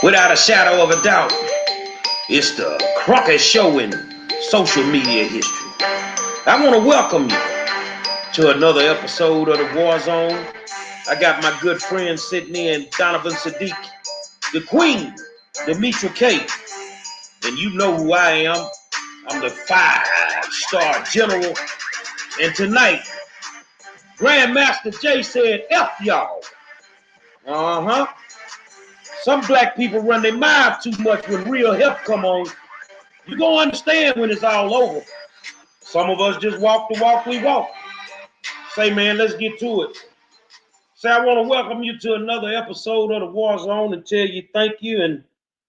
Without a shadow of a doubt, it's the Crockett Show in social media history. I want to welcome you to another episode of the War Zone. I got my good friend sitting in, Donovan Sadiq, the Queen, Demetra K, and you know who I am. I'm the 5-star general. And tonight, Grandmaster Jay said, F y'all. Some black people run their mouth too much when real help come on. You gonna understand when it's all over. Some of us just walk the walk we walk. Say, man, let's get to it. Say, I want to welcome you to another episode of the War Zone and tell you thank you and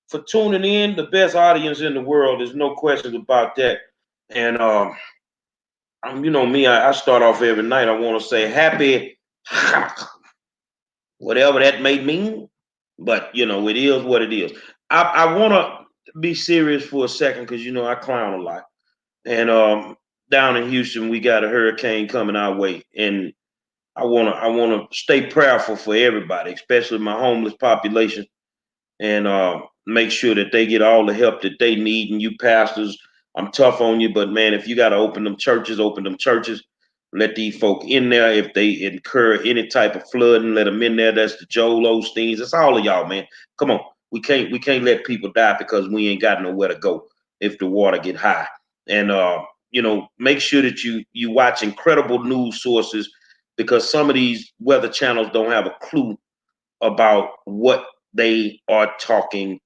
for tuning in. The best audience in the world. There's no question about that. And you know me, I start off every night. I want to say happy, whatever that may mean. But you know, it is what it is. I want to be serious for a second because you know I clown a lot. And down in Houston, we got a hurricane coming our way, and I wanna stay prayerful for everybody, especially my homeless population, and make sure that they get all the help that they need. And you pastors, I'm tough on you, but man, if you got to open them churches, open them churches. Let these folk in there. If they incur any type of flooding, let them in there. That's the Joel Osteens. That's all of y'all, man. Come on, we can't let people die because we ain't got nowhere to go if the water get high. And you know, make sure that you watch incredible news sources because some of these weather channels don't have a clue about what they are talking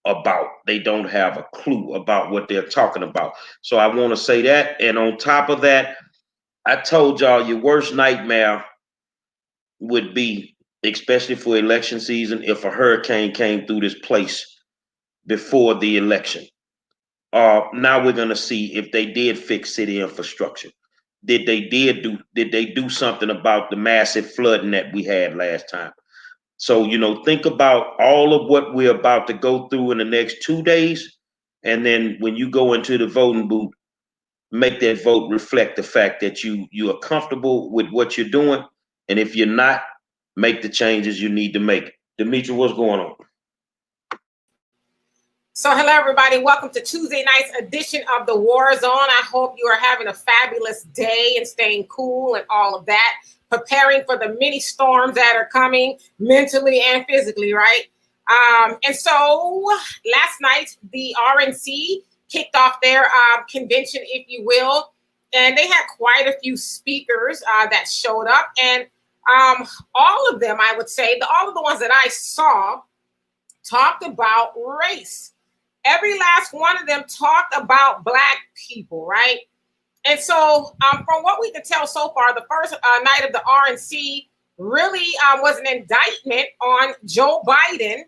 about. They don't have a clue about what they're talking about. So I want to say that. And on top of that, I told y'all your worst nightmare would be, especially for election season, if a hurricane came through this place before the election. Now we're gonna see if they did fix city infrastructure. Did they do something about the massive flooding that we had last time? So, you know, think about all of what we're about to go through in the next 2 days. And then when you go into the voting booth, make that vote reflect the fact that you are comfortable with what you're doing. And if you're not, make the changes you need to make. Demetra, what's going on? So hello everybody, welcome to Tuesday night's edition of the War Zone. I hope you are having a fabulous day and staying cool and all of that, preparing for the many storms that are coming mentally and physically, right? And so last night, the RNC kicked off their convention, if you will, and they had quite a few speakers that showed up. And all of them, I would say, all of the ones that I saw talked about race. Every last one of them talked about Black people, right? And so from what we could tell so far, the first night of the RNC really was an indictment on Joe Biden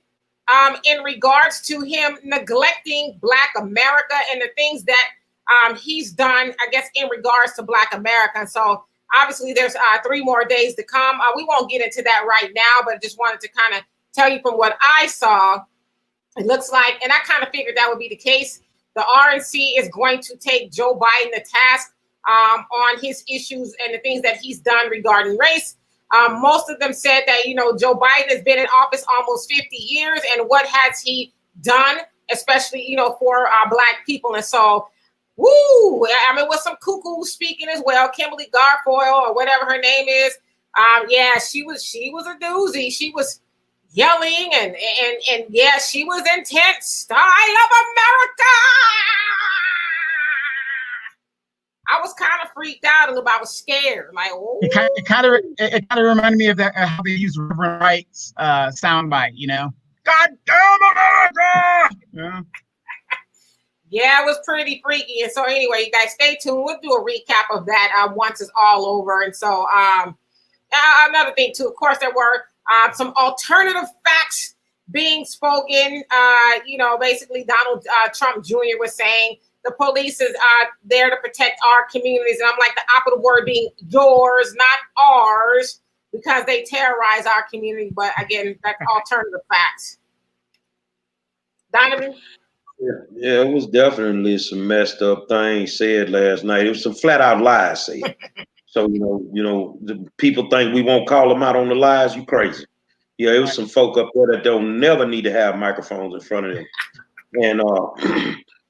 in regards to him neglecting Black America and the things that he's done, I guess, in regards to Black America. And so obviously there's 3 more days to come. We won't get into that right now, but I just wanted to kind of tell you from what I saw. It looks like, and I kind of figured that would be the case, the RNC is going to take Joe Biden to task on his issues and the things that he's done regarding race. Most of them said that, you know, Joe Biden has been in office almost 50 years, and what has he done, especially, you know, for Black people. And so, I mean, with some cuckoo speaking as well, Kimberly Garfoyle or whatever her name is. Yeah, she was a doozy. She was yelling and yeah, she was intense. I love America. I was kind of freaked out a little bit. I was scared. Like, oh. It kind of reminded me of that how they use Reverend Wright's soundbite. You know, God damn America. Yeah. Yeah, it was pretty freaky. And so anyway, you guys stay tuned. We'll do a recap of that once it's all over. And so another thing too, of course, there were some alternative facts being spoken. You know, basically Donald Trump Jr. was saying the police is there to protect our communities. And I'm like, the operative word being yours, not ours, because they terrorize our community. But again, that's alternative facts. Donovan? Yeah, it was definitely some messed up things said last night. It was some flat out lies said. So, you know, the people think we won't call them out on the lies. You crazy. Yeah, it was some folk up there that don't never need to have microphones in front of them. And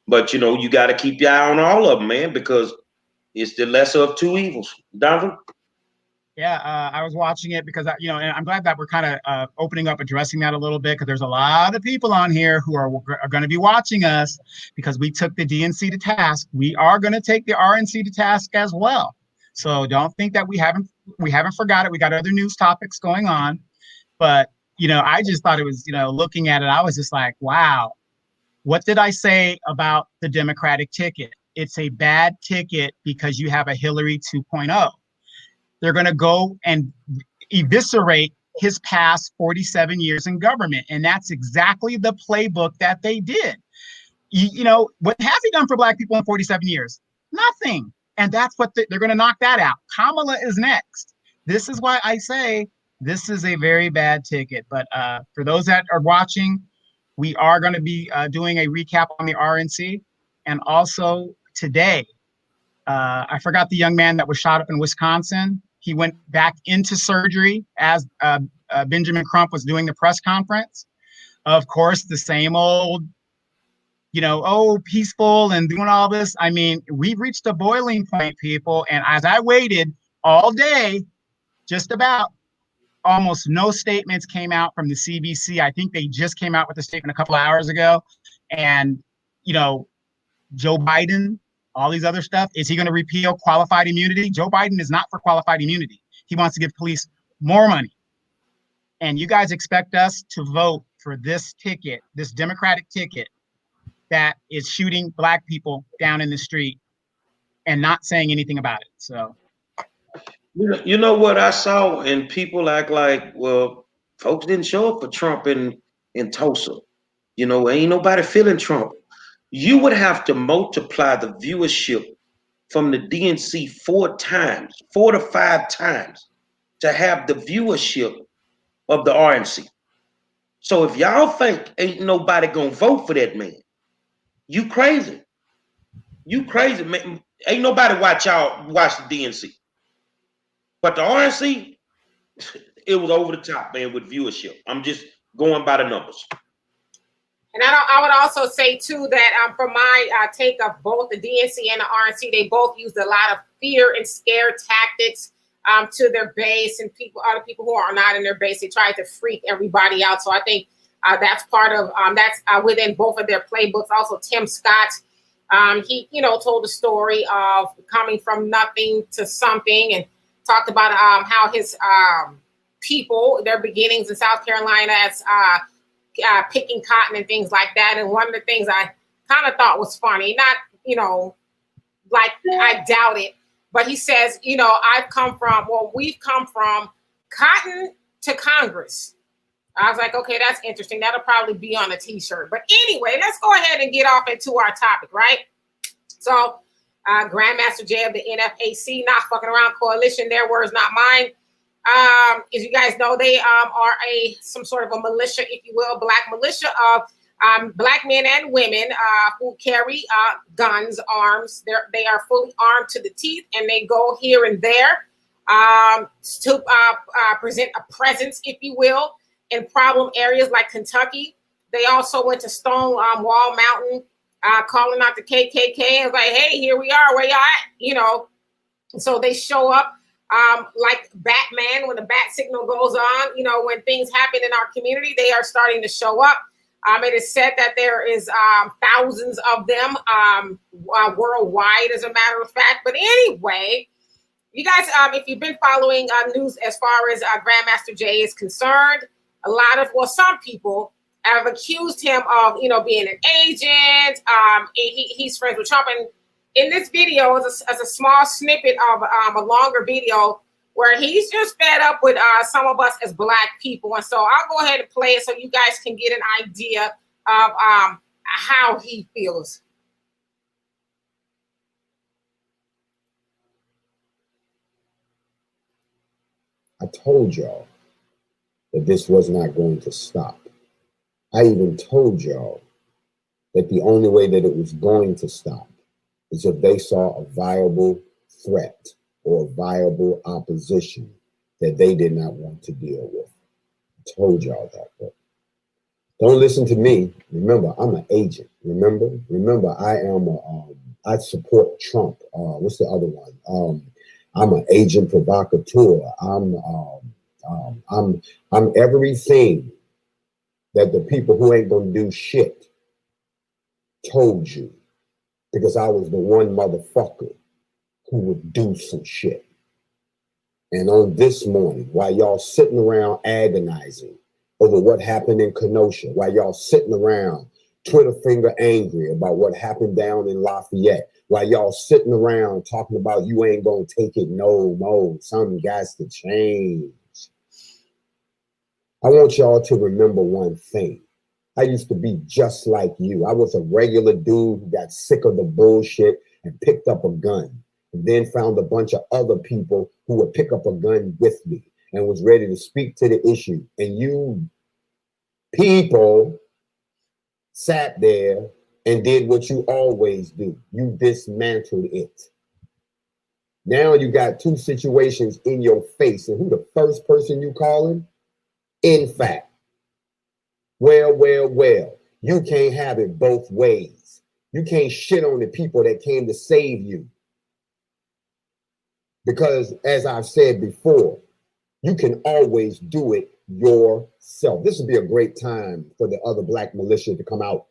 but you know, you got to keep your eye on all of them, man, because it's the lesser of two evils. Donovan? Yeah, I was watching it because and I'm glad that we're kind of opening up, addressing that a little bit, because there's a lot of people on here who are going to be watching us because we took the DNC to task. We are going to take the RNC to task as well. So don't think that we haven't forgot it. We got other news topics going on, but I just thought it was looking at it, I was just like, wow, what did I say about the Democratic ticket? It's a bad ticket because you have a Hillary 2.0. They're going to go and eviscerate his past 47 years in government. And that's exactly the playbook that they did. What has he done for Black people in 47 years? Nothing. And that's what they're going to knock that out. Kamala is next. This is why I say this is a very bad ticket. But for those that are watching, we are going to be doing a recap on the RNC. And also today, I forgot the young man that was shot up in Wisconsin. He went back into surgery as Benjamin Crump was doing the press conference. Of course, the same old, peaceful and doing all this. I mean, we've reached a boiling point, people. And as I waited all day, just about, almost no statements came out from the CBC. I think they just came out with a statement a couple of hours ago. And, Joe Biden, all these other stuff. Is he going to repeal qualified immunity? Joe Biden is not for qualified immunity. He wants to give police more money. And you guys expect us to vote for this ticket, this Democratic ticket that is shooting Black people down in the street and not saying anything about it. So, You know what I saw, and people act like, well, folks didn't show up for Trump in Tulsa. Ain't nobody feeling Trump. You would have to multiply the viewership from the DNC 4 to 5 times to have the viewership of the RNC. So if y'all think ain't nobody gonna vote for that man, you crazy. You crazy, man. Ain't nobody watch the DNC. But the RNC, it was over the top, man, with viewership. I'm just going by the numbers. And I would also say, too, that from my take of both the DNC and the RNC, they both used a lot of fear and scare tactics to their base and other people who are not in their base. They tried to freak everybody out. So I think that's part of that's within both of their playbooks. Also, Tim Scott, he told the story of coming from nothing to something and talked about how his people, their beginnings in South Carolina as picking cotton and things like that. And one of the things I kind of thought was funny, not, like I doubt it, but he says, we've come from cotton to Congress. I was like, okay, that's interesting. That'll probably be on a t-shirt. But anyway, let's go ahead and get off into our topic, right? So Grandmaster Jay of the NFAC, not fucking around coalition, their words, not mine. As you guys know, they are some sort of a militia, if you will, Black militia of Black men and women who carry guns, arms. They are fully armed to the teeth, and they go here and there to present a presence, if you will, in problem areas like Kentucky. They also went to Stonewall Mountain, calling out the KKK and was like, "Hey, here we are. Where y'all at?" So they show up. Like Batman, when the bat signal goes on, when things happen in our community, they are starting to show up. It is said that there is thousands of them worldwide, as a matter of fact. But anyway, you guys, if you've been following news as far as Grandmaster Jay is concerned, some people have accused him of, being an agent. He's friends with Trump. And in this video is a small snippet of a longer video where he's just fed up with some of us as Black people. And so I'll go ahead and play it so you guys can get an idea of how he feels. I told y'all that this was not going to stop. I even told y'all that the only way that it was going to stop is if they saw a viable threat or a viable opposition that they did not want to deal with. I told y'all that, but don't listen to me. Remember, I'm an agent. Remember, I am I support Trump. What's the other one? I'm an agent provocateur. I'm everything that the people who ain't gonna do shit told you, because I was the one motherfucker who would do some shit. And on this morning, while y'all sitting around agonizing over what happened in Kenosha, while y'all sitting around Twitter finger angry about what happened down in Lafayette, while y'all sitting around talking about you ain't gonna take it no more, something got to change. I want y'all to remember one thing. I used to be just like you. I was a regular dude who got sick of the bullshit and picked up a gun, and then found a bunch of other people who would pick up a gun with me and was ready to speak to the issue. And you people sat there and did what you always do. You dismantled it. Now you got two situations in your face. And who the first person you calling? In fact, well, you can't have it both ways. You can't shit on the people that came to save you. Because as I've said before, you can always do it yourself. This would be a great time for the other black militia to come out.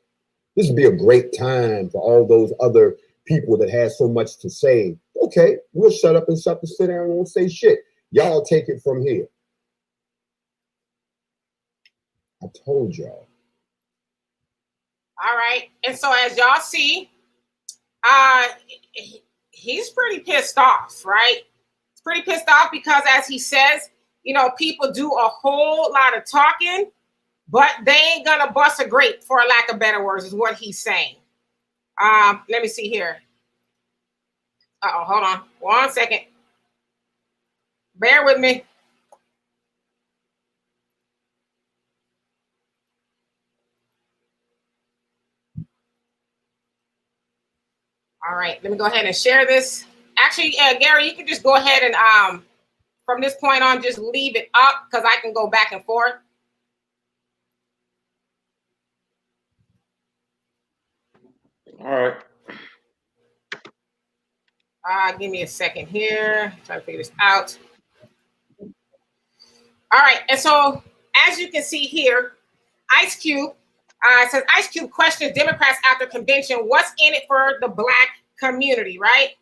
This would be a great time for all those other people that have so much to say. Okay, we'll shut up and sit down and won't say shit. Y'all take it from here. I told y'all. All right. And so as y'all see, he's pretty pissed off, right? He's pretty pissed off because, as he says, you know, people do a whole lot of talking, but they ain't gonna bust a grape, for a lack of better words, is what he's saying. Let me see here. Hold on 1 second. Bear with me. All right, let me go ahead and share this. Actually, Gary, you can just go ahead and from this point on, just leave it up because I can go back and forth. All right. Give me a second here. Try to figure this out. All right, and so as you can see here, Ice Cube says Ice Cube questions Democrats after convention. What's in it for the black community, right?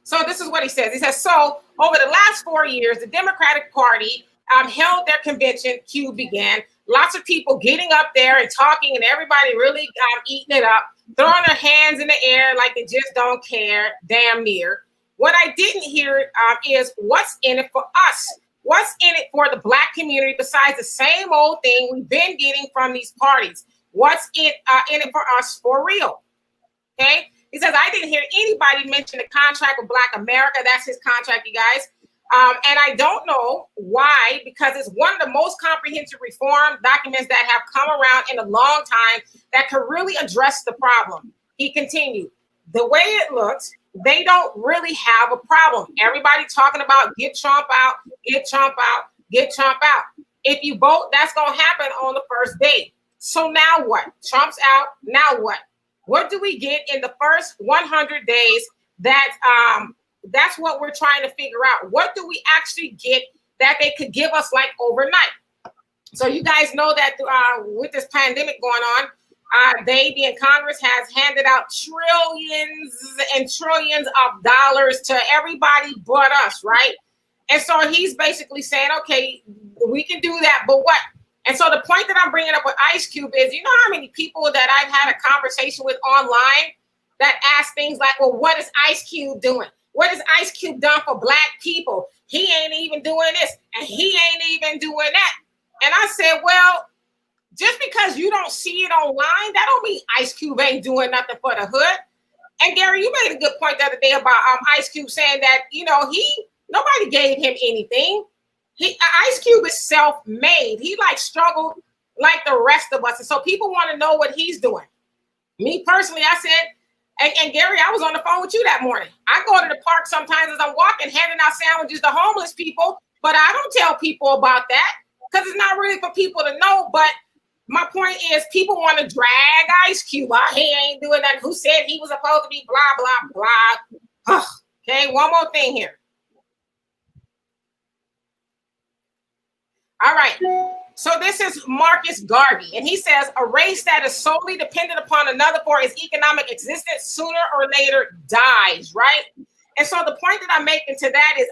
So this is what he says. He says, so over the last 4 years, the Democratic Party held their convention, Cube began. Lots of people getting up there and talking, and everybody really eating it up, throwing their hands in the air like they just don't care, damn near. What I didn't hear is what's in it for us? What's in it for the black community besides the same old thing we've been getting from these parties? What's in it for us for real? Okay. He says, I didn't hear anybody mention the contract with Black America. That's his contract, you guys. And I don't know why, because it's one of the most comprehensive reform documents that have come around in a long time that could really address the problem. He continued, the way it looks, they don't really have a problem. Everybody talking about get Trump out, get Trump out, get Trump out. If you vote, that's going to happen on the first day. So now what? Trump's out. Now what? What do we get in the first 100 days? That's what we're trying to figure out. What do we actually get that they could give us like overnight? So you guys know that with this pandemic going on, they, being Congress, has handed out trillions and trillions of dollars to everybody but us, right? And so he's basically saying, okay, we can do that, but what? And so the point that I'm bringing up with Ice Cube is, you know how many people that I've had a conversation with online that ask things like, well, what is Ice Cube doing? What has Ice Cube done for black people? He ain't even doing this, and he ain't even doing that. And I said, well, just because you don't see it online, that don't mean Ice Cube ain't doing nothing for the hood. And Gary, you made a good point the other day about Ice Cube saying that, you know, nobody gave him anything. Ice Cube is self-made. He like struggled like the rest of us. And so people want to know what he's doing. Me personally, I said, and Gary, I was on the phone with you that morning. I go to the park sometimes as I'm walking, handing out sandwiches to homeless people, But I don't tell people about that because it's not really for people to know. But my point is, people want to drag Ice Cube. Oh, he ain't doing that. Who said he was supposed to be blah, blah, blah. Okay, one more thing here. All right. So this is Marcus Garvey, and he says a race that is solely dependent upon another for its economic existence sooner or later dies, right? And so the point that I'm making to that is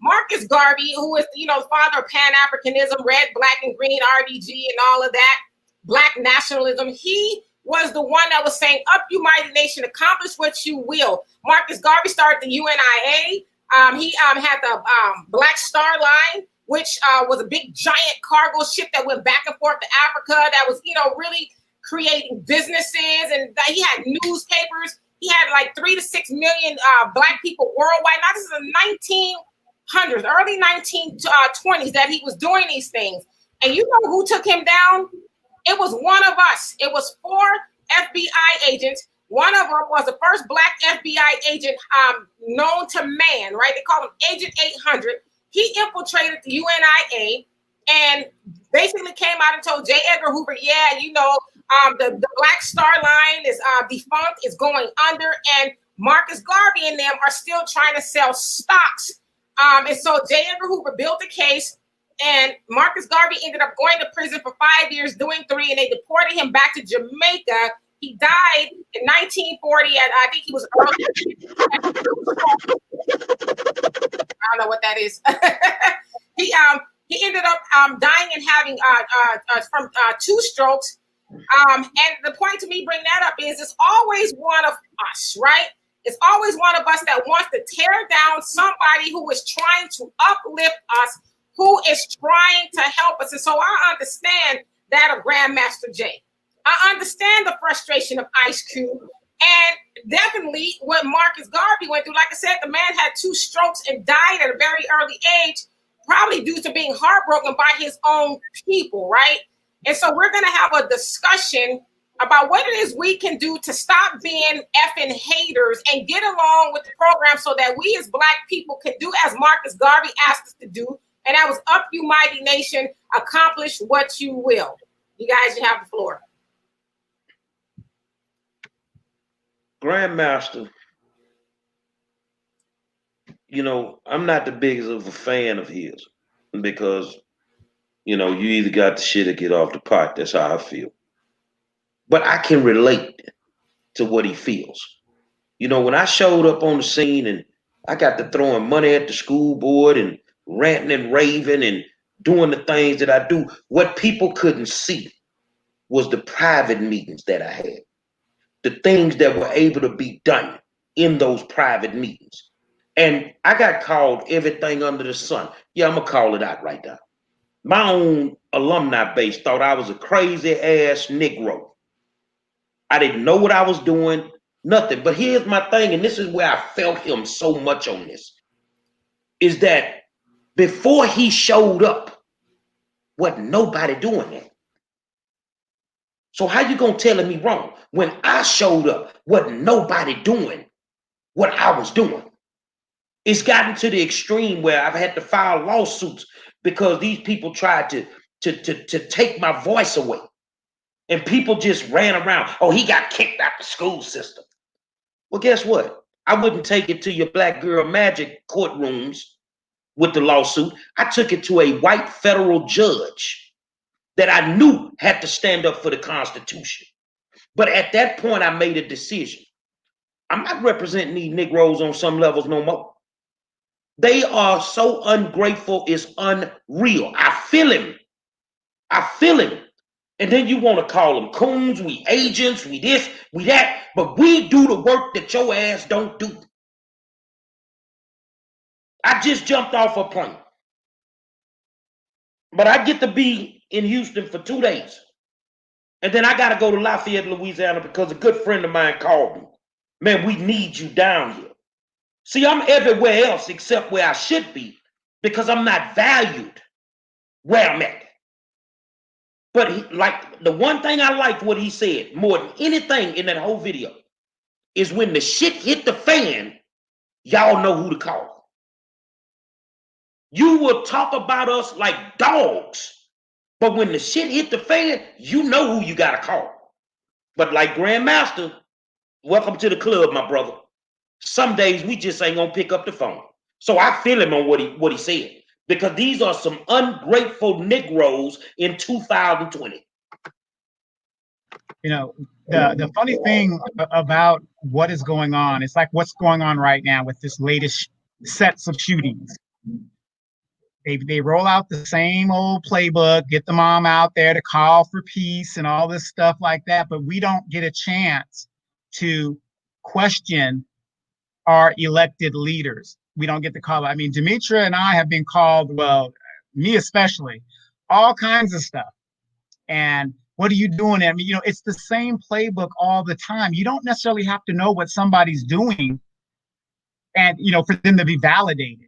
Marcus Garvey, who is, the father of Pan-Africanism, red, black, and green, RBG, and all of that, black nationalism, he was the one that was saying, up you mighty nation, accomplish what you will. Marcus Garvey started the UNIA. He had the Black Star Line, which was a big giant cargo ship that went back and forth to Africa that was, really creating businesses. And he had newspapers. He had like 3 to 6 million black people worldwide. Now, this is the 1900s, early 1920s that he was doing these things. And you know who took him down? It was one of us. It was 4 FBI agents. One of them was the first black FBI agent known to man, right? They call him Agent 800. He infiltrated the UNIA and basically came out and told J. Edgar Hoover, the Black Star Line is defunct, is going under, and Marcus Garvey and them are still trying to sell stocks. And so J. Edgar Hoover built a case, and Marcus Garvey ended up going to prison for 5 years, doing 3, and they deported him back to Jamaica. He died in 1940, and I think he was early. I don't know what that is. He ended up dying and having from 2 strokes. And the point to me bring that up is it's always one of us, right? It's always one of us that wants to tear down somebody who is trying to uplift us, who is trying to help us. And so I understand that of Grandmaster Jay. I understand the frustration of Ice Cube, and definitely what Marcus Garvey went through. Like I said, the man had 2 strokes and died at a very early age, probably due to being heartbroken by his own people, right? And so we're going to have a discussion about what it is we can do to stop being effing haters and get along with the program so that we as Black people can do as Marcus Garvey asked us to do. And that was, up you mighty nation, accomplish what you will. You guys, you have the floor. Grandmaster, I'm not the biggest of a fan of his because, you either got the shit or get off the pot. That's how I feel. But I can relate to what he feels. When I showed up on the scene and I got to throwing money at the school board and ranting and raving and doing the things that I do, what people couldn't see was the private meetings that I had. The things that were able to be done in those private meetings. And I got called everything under the sun. Yeah, I'm going to call it out right now. My own alumni base thought I was a crazy ass Negro. I didn't know what I was doing, nothing. But here's my thing, and this is where I felt him so much on this, is that before he showed up, wasn't nobody doing that. So how you gonna tell me wrong? When I showed up, wasn't nobody doing what I was doing. It's gotten to the extreme where I've had to file lawsuits because these people tried to take my voice away. And people just ran around. Oh, he got kicked out the school system. Well, guess what? I wouldn't take it to your Black Girl Magic courtrooms with the lawsuit. I took it to a white federal judge that I knew had to stand up for the Constitution. But at that point, I made a decision. I'm not representing these Negroes on some levels no more. They are so ungrateful, it's unreal. I feel him. And then you want to call them coons, we agents, we this, we that, but we do the work that your ass don't do. I just jumped off a plane. But I get to be in Houston for 2 days. And then I got to go to Lafayette, Louisiana, because a good friend of mine called me. Man, we need you down here. See, I'm everywhere else except where I should be because I'm not valued where I'm at. But the one thing I liked what he said more than anything in that whole video is when the shit hit the fan, y'all know who to call. You will talk about us like dogs. But when the shit hit the fan, you know who you got to call. But like Grandmaster, welcome to the club, my brother. Some days we just ain't going to pick up the phone. So I feel him on what he said. Because these are some ungrateful Negroes in 2020. You know, the funny thing about what is going on, it's like what's going on right now with this latest sets of shootings. They roll out the same old playbook, get the mom out there to call for peace and all this stuff like that, but we don't get a chance to question our elected leaders. We don't get the call. I mean, Demetra and I have been called, well, me especially, all kinds of stuff. And what are you doing? I mean, it's the same playbook all the time. You don't necessarily have to know what somebody's doing and, for them to be validated.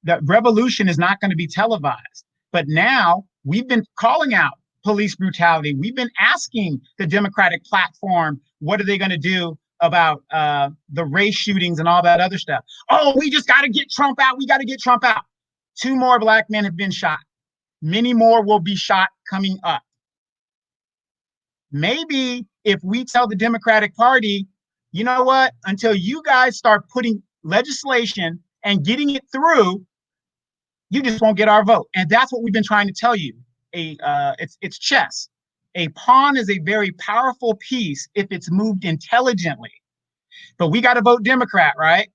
The revolution is not going to be televised. But now we've been calling out police brutality. We've been asking the Democratic platform, what are they going to do about the race shootings and all that other stuff? Oh, we just got to get Trump out. We got to get Trump out. 2 more Black men have been shot. Many more will be shot coming up. Maybe if we tell the Democratic Party, you know what, until you guys start putting legislation and getting it through, you just won't get our vote. And that's what we've been trying to tell you. It's chess. A pawn is a very powerful piece if it's moved intelligently. But we got to vote Democrat, right?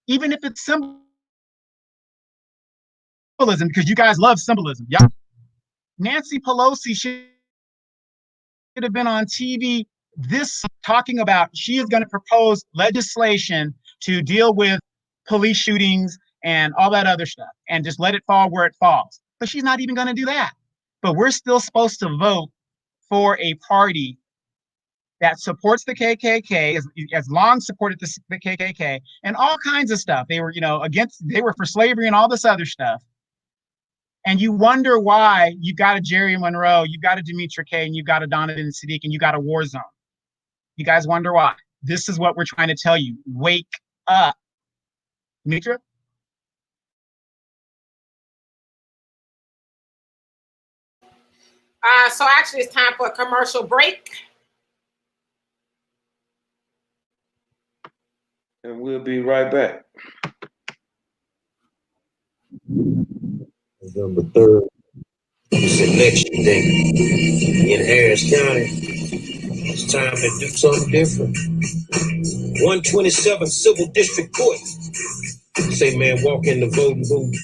Even if it's symbolism, because you guys love symbolism. Yeah. Nancy Pelosi should have been on TV talking about she is going to propose legislation to deal with police shootings and all that other stuff and just let it fall where it falls. But she's not even going to do that. But we're still supposed to vote for a party that supports the KKK, has long supported the KKK and all kinds of stuff. They were, they were for slavery and all this other stuff. And you wonder why you've got a Jerry Monroe, you've got a Demetra K, and you've got a Donovan Sadiq, and you got a war zone. You guys wonder why. This is what we're trying to tell you. Wake up. Demetra? So actually it's time for a commercial break. And we'll be right back. November 3rd, it's election day in Harris County. It's time to do something different. 127 Civil District Court. Say, man, walk in the voting booth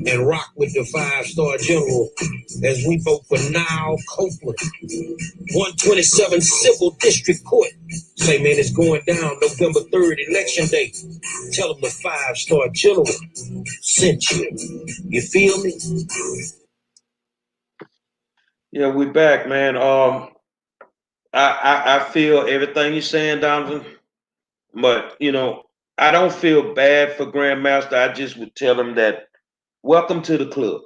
and rock with the 5-star general as we vote for Niall Copeland. 127 Civil District Court. Say, man, it's going down November 3rd, election day. Tell them the 5-star general sent you. You feel me? Yeah, we back, man. I feel everything you're saying, Donovan. But I don't feel bad for Grandmaster. I just would tell him that welcome to the club.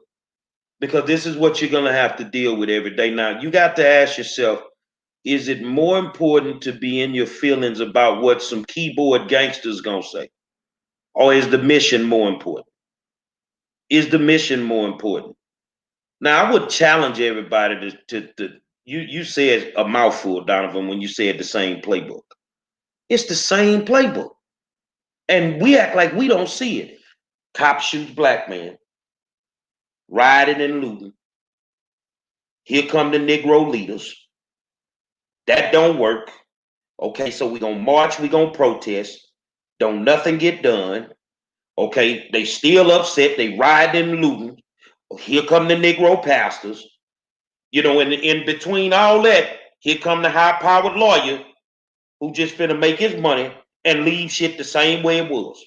Because this is what you're gonna have to deal with every day. Now you got to ask yourself, is it more important to be in your feelings about what some keyboard gangsters gonna say? Or is the mission more important? Is the mission more important? Now I would challenge everybody to you said a mouthful, Donovan, when you said the same playbook. It's the same playbook. And we act like we don't see it. Cop shoots Black man, rioting and looting. Here come the Negro leaders. That don't work. Okay, so we gonna march, we gonna protest. Don't nothing get done. Okay, they still upset, they rioting and looting. Here come the Negro pastors. And in between all that, here come the high-powered lawyer who just finna make his money and leave shit the same way it was.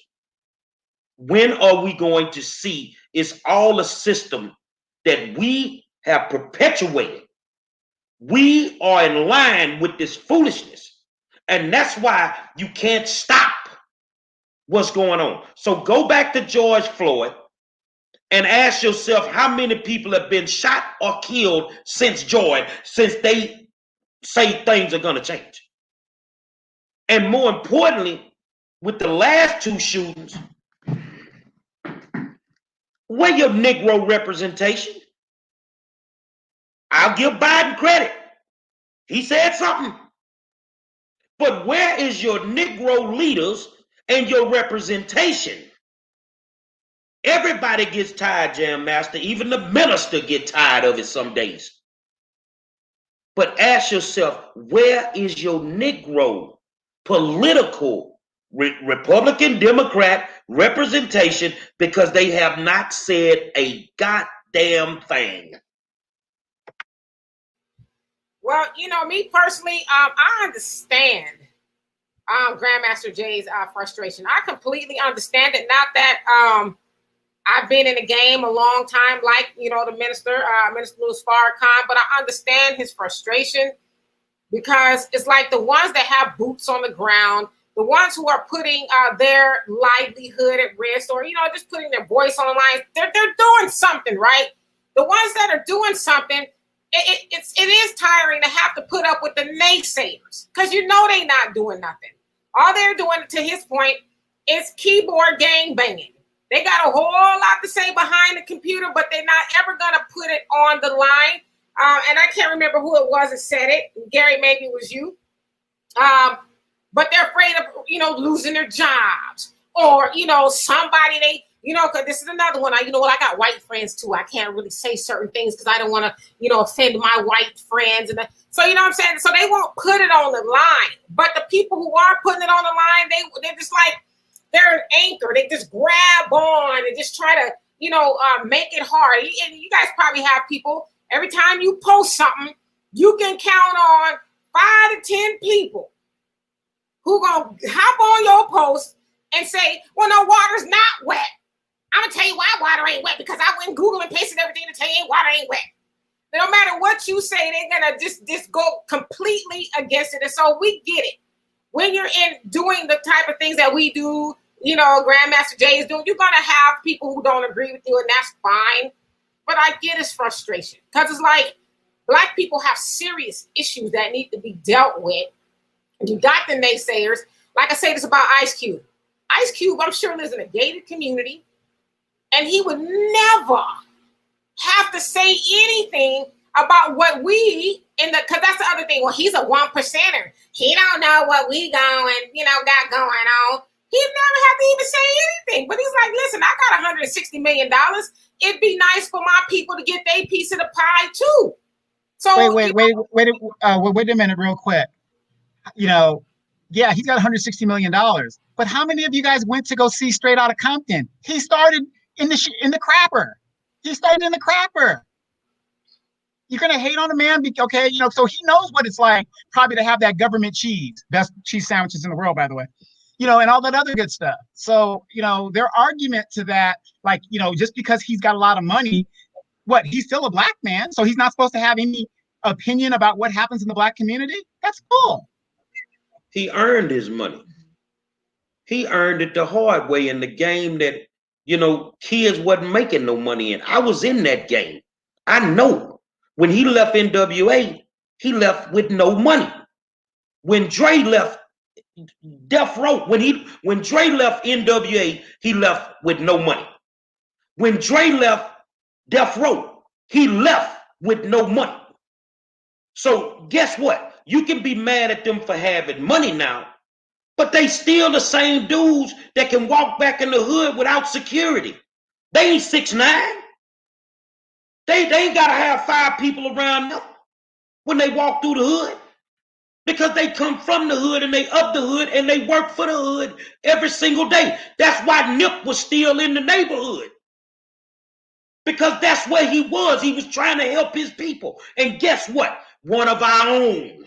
When are we going to see it's all a system that we have perpetuated? We are in line with this foolishness. And that's why you can't stop what's going on. So go back to George Floyd and ask yourself how many people have been shot or killed since they say things are going to change. And more importantly, with the last 2 shootings, Where your Negro representation? I'll give Biden credit. He said something. But where is your Negro leaders and your representation? Everybody gets tired, Jam Master. Even the minister get tired of it some days. But ask yourself, where is your Negro political Republican Democrat representation? Because they have not said a goddamn thing. Well, me personally, I understand Grandmaster Jay's frustration. I completely understand it. Not that I've been in the game a long time, like the minister, Minister Louis Farrakhan, but I understand his frustration because it's like the ones that have boots on the ground, the ones who are putting their livelihood at risk, or just putting their voice on the line. They're doing something, right? The ones that are doing something. It is tiring to have to put up with the naysayers because they not doing nothing. All they're doing, to his point, is keyboard gang banging. They got a whole lot to say behind the computer, but they're not ever going to put it on the line. And I can't remember who it was that said it. Gary, maybe it was you. But they're afraid of, losing their jobs or, somebody because this is another one. I got white friends too. I can't really say certain things because I don't want to, offend my white friends. So, you know what I'm saying? So they won't put it on the line. But the people who are putting it on the line, they're just like, they're an anchor. They just grab on and just try to, make it hard. And you guys probably have people, every time you post something, you can count on 5 to 10 people who going to hop on your post and say, well, no, water's not wet. I'm going to tell you why water ain't wet, because I went and Google and pasted everything to tell you water ain't wet. No matter what you say, they're going to just go completely against it. And so we get it. When you're in doing the type of things that we do, Grandmaster Jay is doing, you're going to have people who don't agree with you, and that's fine. But I get his frustration because it's like Black people have serious issues that need to be dealt with. You got the naysayers. Like I say this about Ice Cube. Ice Cube, I'm sure, lives in a gated community. And he would never have to say anything about what we because that's the other thing. Well, he's a 1%er. He don't know what we got going on. He'd never have to even say anything. But he's like, listen, I got $160 million. It'd be nice for my people to get their piece of the pie too. So wait a minute, real quick. Yeah, he's got $160 million. But how many of you guys went to go see Straight Outta Compton? He started in the crapper. He started in the crapper. You're gonna hate on the man, okay? So he knows what it's like, probably to have that government cheese, best cheese sandwiches in the world, by the way, and all that other good stuff. So their argument to that, like just because he's got a lot of money, he's still a Black man, so he's not supposed to have any opinion about what happens in the Black community? That's cool. He earned his money. He earned it the hard way in the game that kids wasn't making no money in. I was in that game. I know when he left NWA, he left with no money. When Dre left Death Row, when Dre left NWA, he left with no money. When Dre left Death Row, he left with no money. So guess what? You can be mad at them for having money now, but they still the same dudes that can walk back in the hood without security. They ain't 6'9". They ain't gotta have 5 people around them when they walk through the hood, because they come from the hood and they up the hood and they work for the hood every single day. That's why Nip was still in the neighborhood, because that's where he was. He was trying to help his people. And guess what? One of our own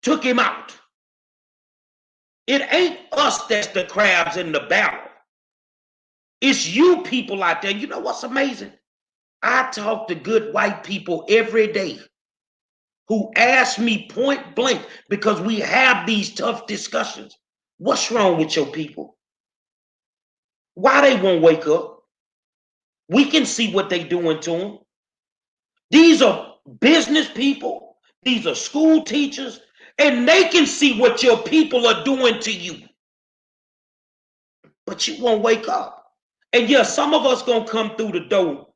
took him out. It ain't us that's the crabs in the barrel. It's you people out there. You know what's amazing? I talk to good white people every day who ask me point blank, because we have these tough discussions. What's wrong with your people? Why they won't wake up? We can see what they doing to them. These are business people. These are school teachers. And they can see what your people are doing to you. But you won't wake up. And yeah, some of us gonna come through the door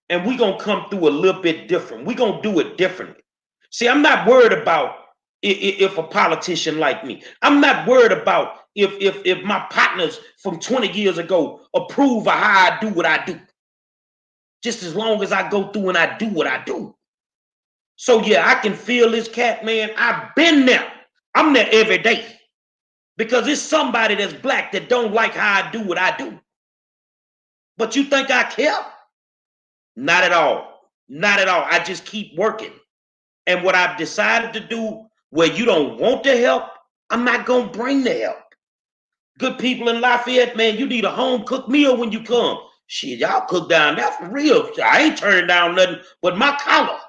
and we gonna come through a little bit different. We gonna do it differently. See, I'm not worried about if a politician like me. I'm not worried about if my partners from 20 years ago approve of how I do what I do. Just as long as I go through and I do what I do. So yeah, I can feel this cat, man. I've been there. I'm there every day. Because it's somebody that's black that don't like how I do what I do. But you think I care? Not at all. Not at all. I just keep working. And what I've decided to do, where you don't want the help, I'm not going to bring the help. Good people in Lafayette, man, you need a home cooked meal when you come. Shit, y'all cook down there for real. I ain't turning down nothing but my collar.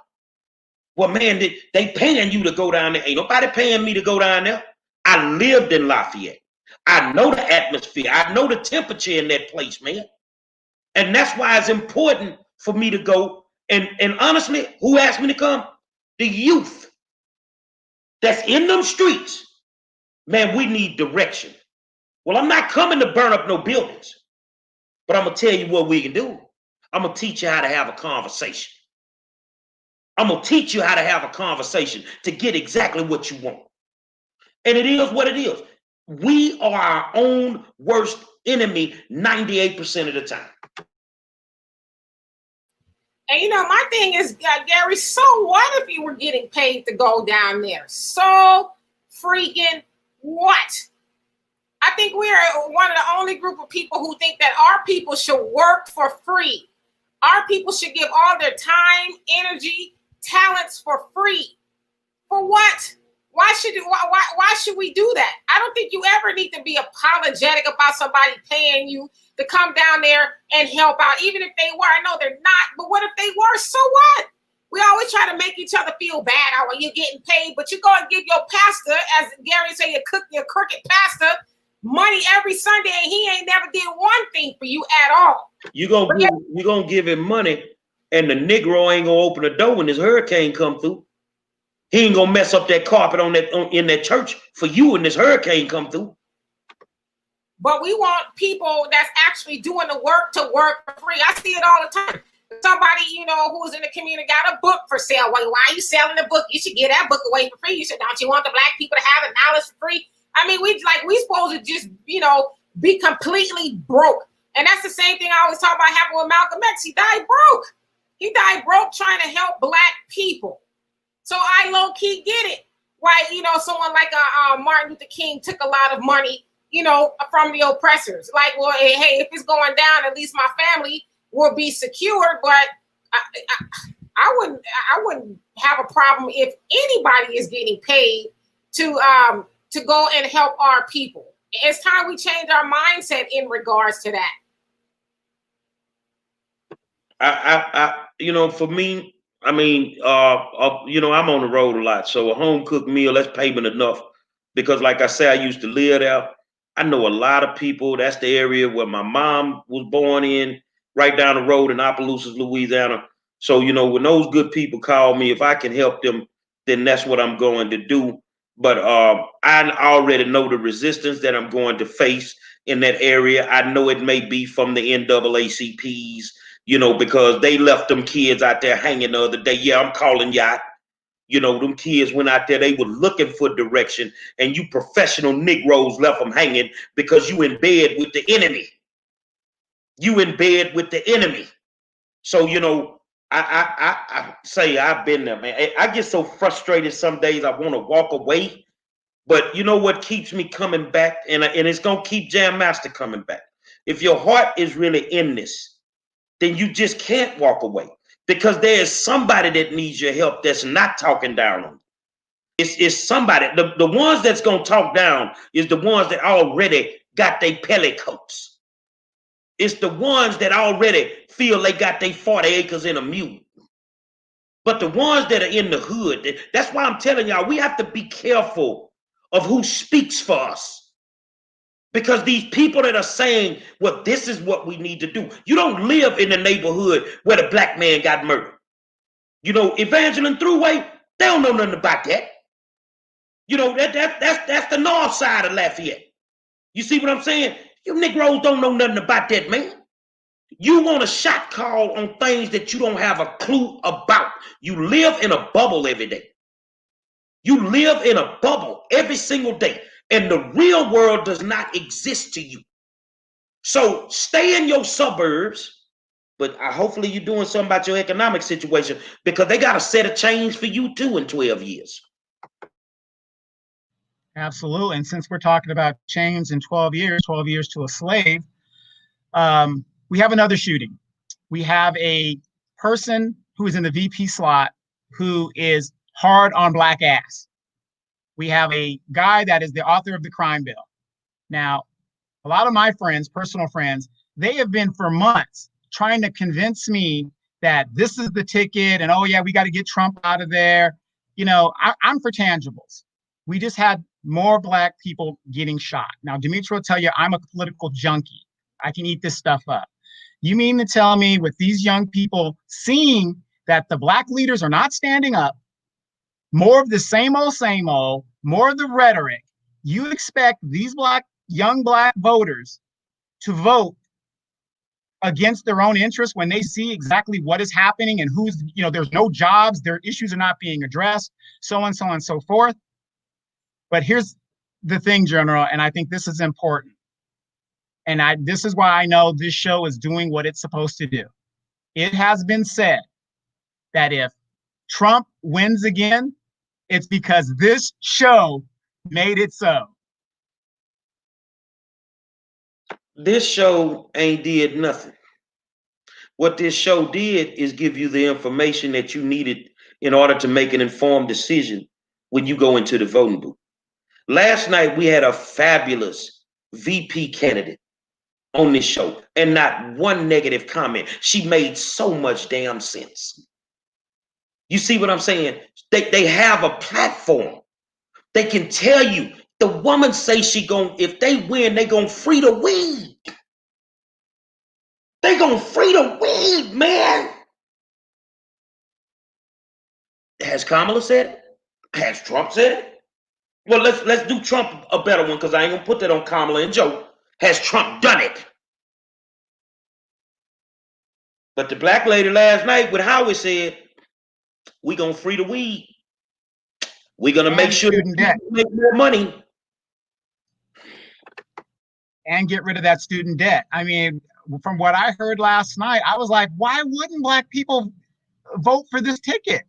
Well, man, they paying you to go down there. Ain't nobody paying me to go down there. I lived in Lafayette. I know the atmosphere. I know the temperature in that place, man. And that's why it's important for me to go. And honestly, who asked me to come? The youth that's in them streets. Man, we need direction. Well, I'm not coming to burn up no buildings, but I'm going to tell you what we can do. I'm going to teach you how to have a conversation. I'm going to teach you how to have a conversation to get exactly what you want. And it is what it is. We are our own worst enemy 98% of the time. And you know, my thing is, Gary, so what if you were getting paid to go down there? So freaking what? I think we are one of the only group of people who think that our people should work for free. Our people should give all their time, energy, talents for free. For what? Why should we do that? I don't think you ever need to be apologetic about somebody paying you to come down there and help out, even if they were. I know they're not, but what if they were? So what? We always try to make each other feel bad when you're getting paid, but you go and give your pastor, as Gary said, your crooked pastor, money every Sunday, and he ain't never did one thing for you at all. You gonna give him money, and the Negro ain't gonna open the door when this hurricane come through. He ain't gonna mess up that carpet in that church for you when this hurricane come through. But we want people that's actually doing the work to work for free. I see it all the time. Somebody, you know, who's in the community got a book for sale. Why are you selling the book? You should give that book away for free. You said, don't you want the black people to have the knowledge for free? I mean, we supposed to just, you know, be completely broke. And that's the same thing I always talk about happened with Malcolm X. He died broke. He died broke trying to help black people. So I low-key get it. Why, you know, someone like Martin Luther King took a lot of money, you know, from the oppressors. Like, well, hey, if it's going down, at least my family will be secured. But I wouldn't have a problem if anybody is getting paid to go and help our people. It's time we change our mindset in regards to that. You know, for me, I mean, you know, I'm on the road a lot, so a home cooked meal, that's payment enough. Because, like I said, I used to live there. I know a lot of people. That's the area where my mom was born in, right down the road in Opelousas, Louisiana. So, you know, when those good people call me, if I can help them, then that's what I'm going to do. But I already know the resistance that I'm going to face in that area. I know it may be from the NAACPs, you know, because they left them kids out there hanging the other day. Yeah, I'm calling y'all. You know, them kids went out there, they were looking for direction, and you professional Negroes left them hanging because you in bed with the enemy. You in bed with the enemy. So, you know, I say I've been there, man. I get so frustrated some days I want to walk away. But you know what keeps me coming back? And it's going to keep Jam Master coming back. If your heart is really in this, then you just can't walk away. Because there is somebody that needs your help that's not talking down on you. It's somebody. The ones that's going to talk down is the ones that already got their pellicoats. It's the ones that already feel they got their 40 acres in a mule. But the ones that are in the hood, that's why I'm telling y'all, we have to be careful of who speaks for us. Because these people that are saying, well, this is what we need to do. You don't live in the neighborhood where the black man got murdered. You know, Evangeline Thruway, they don't know nothing about that. You know, that's the north side of Lafayette. You see what I'm saying? You Negroes don't know nothing about that, man. You want a shot call on things that you don't have a clue about. You live in a bubble every day. You live in a bubble every single day, and the real world does not exist to you. So stay in your suburbs, but hopefully you're doing something about your economic situation, because they got to set a change for you too in 12 years. Absolutely. And since we're talking about change in 12 years to a slave, we have another shooting. We have a person who is in the VP slot who is hard on black ass. We have a guy that is the author of the crime bill. Now, a lot of my friends, personal friends, they have been for months trying to convince me that this is the ticket and, oh, yeah, we got to get Trump out of there. You know, I'm for tangibles. We just had more black people getting shot. Now, Dimitri will tell you I'm a political junkie. I can eat this stuff up. You mean to tell me with these young people seeing that the black leaders are not standing up, more of the same old, more of the rhetoric, you expect these young black voters to vote against their own interests when they see exactly what is happening and who's, you know, there's no jobs, their issues are not being addressed, so on and so forth. But here's the thing, General, and I think this is important. And this is why I know this show is doing what it's supposed to do. It has been said that if Trump wins again, it's because this show made it so. This show ain't did nothing. What this show did is give you the information that you needed in order to make an informed decision when you go into the voting booth. Last night, we had a fabulous VP candidate on this show, and not one negative comment. She made so much damn sense. You see what I'm saying? They have a platform. They can tell you. The woman say if they win, they gonna free the weed. They gonna free the weed, man. Has Kamala said it? Has Trump said it? Well, let's do Trump a better one, because I ain't gonna put that on Kamala and Joe. Has Trump done it? But the black lady last night with Howard said, we gonna free the weed. We're gonna make sure student debt. Make more money. And get rid of that student debt. I mean, from what I heard last night, I was like, why wouldn't black people vote for this ticket?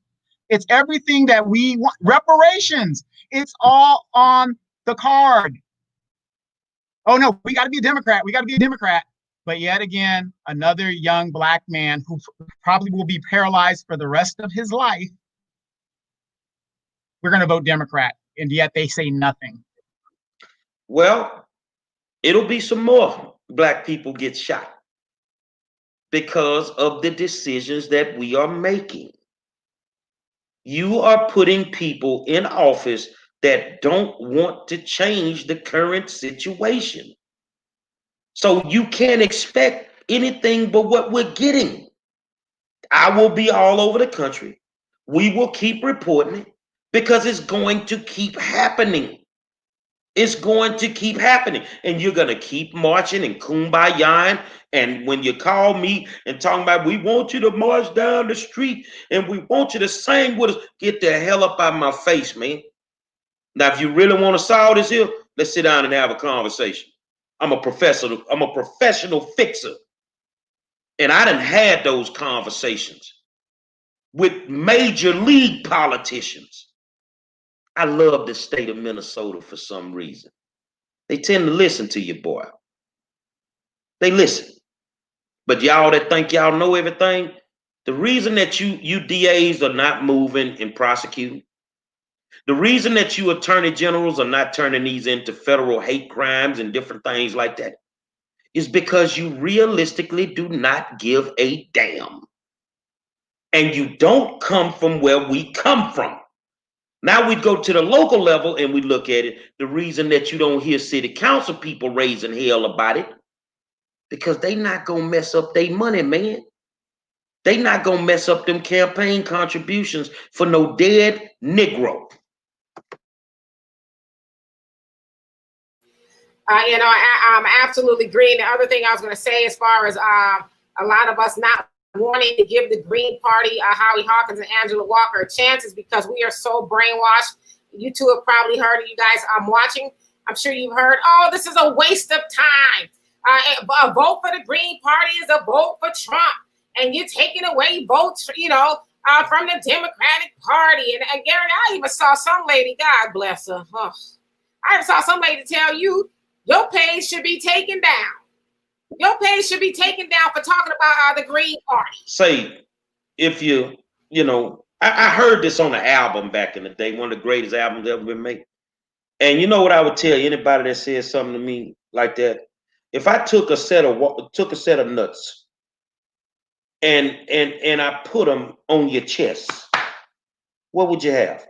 It's everything that we want. Reparations. It's all on the card. Oh no, we got to be a Democrat. We got to be a Democrat. But yet again, another young black man who probably will be paralyzed for the rest of his life. We're going to vote Democrat. And yet they say nothing. Well, it'll be some more black people get shot because of the decisions that we are making. You are putting people in office that don't want to change the current situation. So you can't expect anything but what we're getting. I will be all over the country. We will keep reporting it because it's going to keep happening. It's going to keep happening. And you're going to keep marching and kumbayaing. And when you call me and talking about, we want you to march down the street and we want you to sing with us, get the hell up out of my face, man. Now, if you really want to solve this here, let's sit down and have a conversation. I'm a professional fixer. And I done had those conversations with major league politicians. I love the state of Minnesota for some reason. They tend to listen to you, boy. They listen. But y'all that think y'all know everything, the reason that you DAs are not moving and prosecuting, the reason that you attorney generals are not turning these into federal hate crimes and different things like that is because you realistically do not give a damn. And you don't come from where we come from. Now we go to the local level and we look at it. The reason that you don't hear city council people raising hell about it, because they not gonna mess up their money, man. They not gonna mess up them campaign contributions for no dead Negro. I'm absolutely agreeing. The other thing I was going to say, as far as a lot of us not wanting to give the Green Party, Holly Hawkins and Angela Walker a chance is because we are so brainwashed. You two have probably heard, you guys watching, I'm sure you've heard, oh, this is a waste of time. A vote for the Green Party is a vote for Trump. And you're taking away votes, from the Democratic Party. And Gary, I even saw some lady, God bless her. Oh, I even saw some lady tell you, your page should be taken down. Your page should be taken down for talking about the Green Party. Say, if I heard this on an album back in the day, one of the greatest albums ever been made. And you know what I would tell anybody that says something to me like that? If I took a set of nuts and I put them on your chest, what would you have?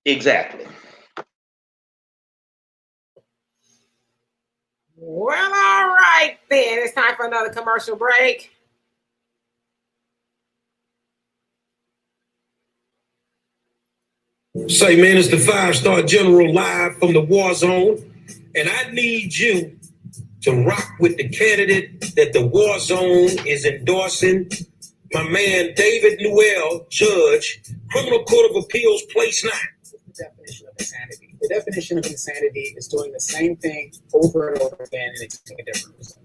Exactly. Well, all right then. It's time for another commercial break. Say, man, it's the 5-star general live from the war zone, and I need you to rock with the candidate that the war zone is endorsing, my man David Newell, Judge, Criminal Court of Appeals, Place 9. The definition of insanity. The definition of insanity is doing the same thing over and over again and expecting a different result.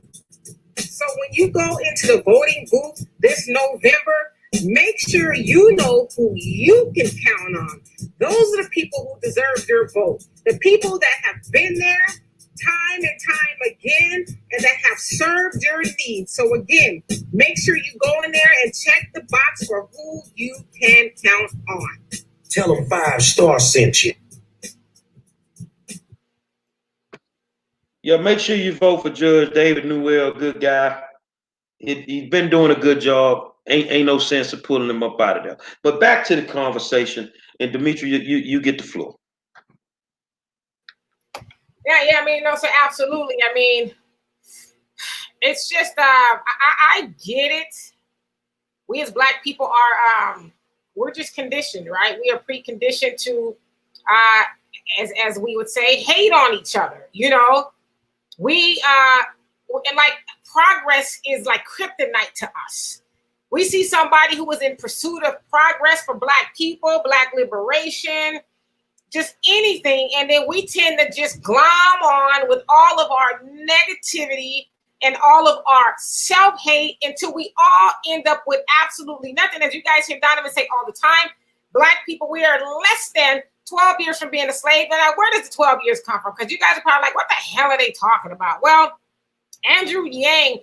So when you go into the voting booth this November, make sure you know who you can count on. Those are the people who deserve your vote. The people that have been there time and time again and that have served your needs. So again, make sure you go in there and check the box for who you can count on. Tell them 5-star sent you. Yeah, make sure you vote for Judge David Newell, good guy. He's been doing a good job. Ain't no sense of pulling him up out of there. But back to the conversation, and Dimitri, you get the floor. Yeah. I mean, no, so absolutely. I mean, it's just I get it. We as Black people are we're just conditioned, right? We are preconditioned to as we would say, hate on each other. We and like progress is like kryptonite to us. We see somebody who is in pursuit of progress for Black people, Black liberation, just anything. And then we tend to just glom on with all of our negativity and all of our self-hate until we all end up with absolutely nothing. As you guys hear Donovan say all the time, Black people, we are less than 12 years from being a slave. Now, where does the 12 years come from? Because you guys are probably like, what the hell are they talking about? Well, Andrew Yang,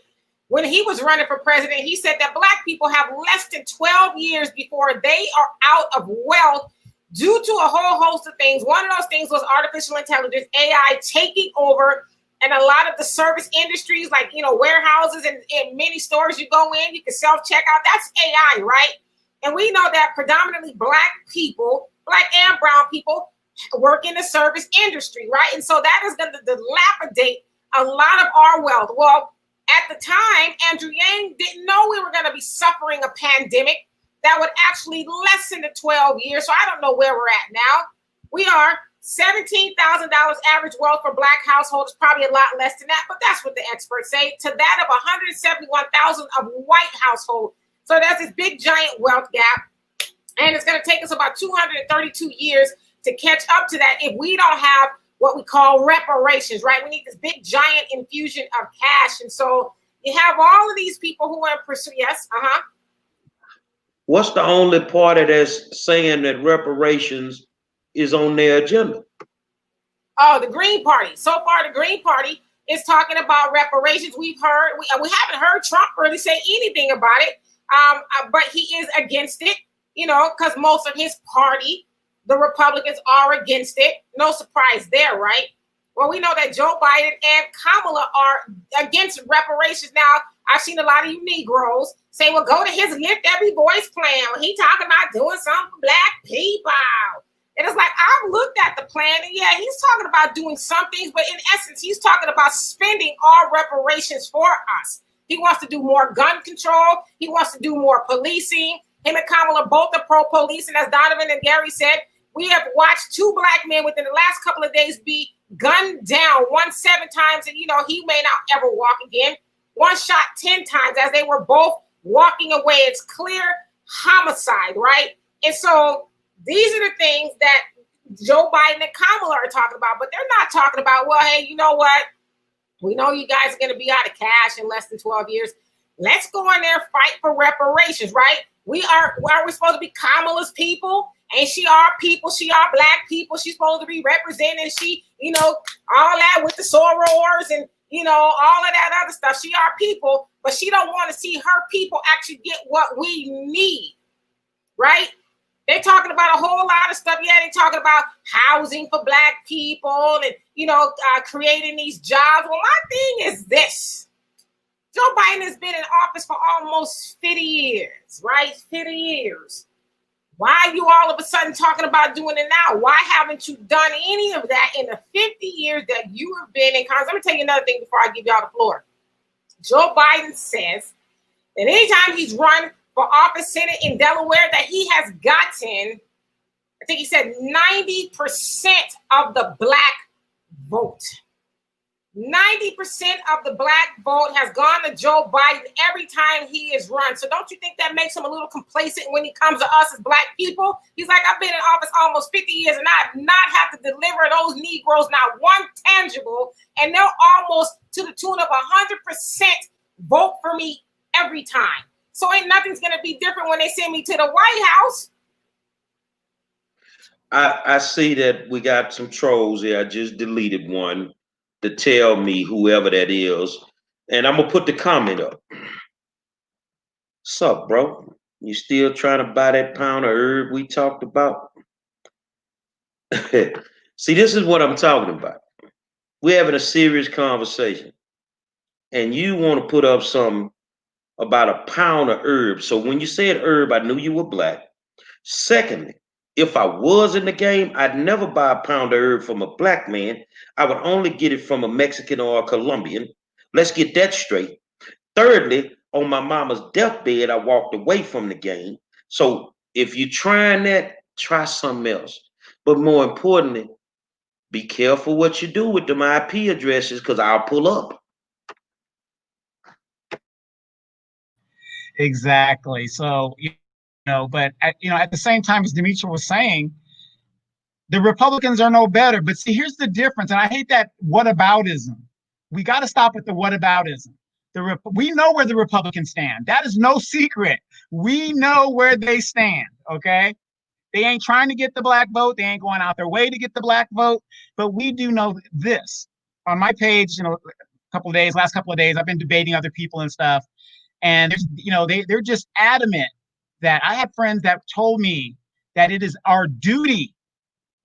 when he was running for president, he said that Black people have less than 12 years before they are out of wealth due to a whole host of things. One of those things was artificial intelligence, AI taking over, and a lot of the service industries, like, warehouses and many stores you go in, you can self-checkout. That's AI, right? And we know that predominantly Black people, Black and brown people, work in the service industry, right? And so that is going to dilapidate a lot of our wealth. Well, at the time, Andrew Yang didn't know we were going to be suffering a pandemic that would actually lessen the 12 years. So I don't know where we're at now. We are $17,000 average wealth for Black households, probably a lot less than that, but that's what the experts say, to that of $171,000 of white households. So there's this big giant wealth gap, and it's going to take us about 232 years to catch up to that if we don't have what we call reparations, right? We need this big giant infusion of cash. And so you have all of these people who are in pursuit. Yes, What's the only party that's saying that reparations is on their agenda? Oh, the Green Party. So far, the Green Party is talking about reparations. We've heard, we haven't heard Trump really say anything about it, but he is against it, because most of his party, the Republicans, are against it. No surprise there, right? Well, we know that Joe Biden and Kamala are against reparations. Now, I've seen a lot of you Negroes say, well, go to his Lift Every Voice plan. When he talking about doing something for Black people. And it's like, I've looked at the plan, and yeah, he's talking about doing some things, but in essence, he's talking about spending all reparations for us. He wants to do more gun control. He wants to do more policing. Him and Kamala both are pro-police, and as Donovan and Gary said, we have watched 2 Black men within the last couple of days be gunned down, one 7 times, and he may not ever walk again. One shot 10 times as they were both walking away. It's clear homicide, right? And so these are the things that Joe Biden and Kamala are talking about, but they're not talking about, well, hey, you know what? We know you guys are going to be out of cash in less than 12 years. Let's go in there, fight for reparations, right? We're supposed to be Kamala's people, and she our people. She our black people. She's supposed to be representing. She, all that with the sorors and, all of that other stuff. She our people, but she don't want to see her people actually get what we need, right? They're talking about a whole lot of stuff. Yeah, they're talking about housing for black people and, creating these jobs. Well, my thing is this. Joe Biden has been in office for almost 50 years, right? 50 years. Why are you all of a sudden talking about doing it now? Why haven't you done any of that in the 50 years that you have been in Congress? Let me tell you another thing before I give y'all the floor. Joe Biden says that anytime he's run for office, Senate in Delaware, that he has gotten, I think he said 90% of the black vote. 90% of the black vote has gone to Joe Biden every time he is run. So don't you think that makes him a little complacent when he comes to us as black people? He's like, I've been in office almost 50 years and I have not had to deliver those Negroes not one tangible, and they're almost to the tune of 100% vote for me every time. So ain't nothing's going to be different when they send me to the White House. I see that we got some trolls here. I just deleted one to tell me whoever that is. And I'm going to put the comment up. Sup, bro? You still trying to buy that pound of herb we talked about? See, this is what I'm talking about. We're having a serious conversation. And you want to put up something about a pound of herb. So when you said herb, I knew you were black. Secondly, if I was in the game, I'd never buy a pound of herb from a black man. I would only get it from a Mexican or a Colombian. Let's get that straight. Thirdly, on my mama's deathbed, I walked away from the game. So if you're trying that, try something else. But more importantly, be careful what you do with them IP addresses, because I'll pull up. Exactly. So, but at the same time, as Demetra was saying, the Republicans are no better. But see, here's the difference. And I hate that whataboutism. We got to stop with the whataboutism. We know where the Republicans stand. That is no secret. We know where they stand. Okay. They ain't trying to get the black vote. They ain't going out their way to get the black vote. But we do know this. On my page, last couple of days, I've been debating other people and stuff. And they're just adamant that I have friends that told me that it is our duty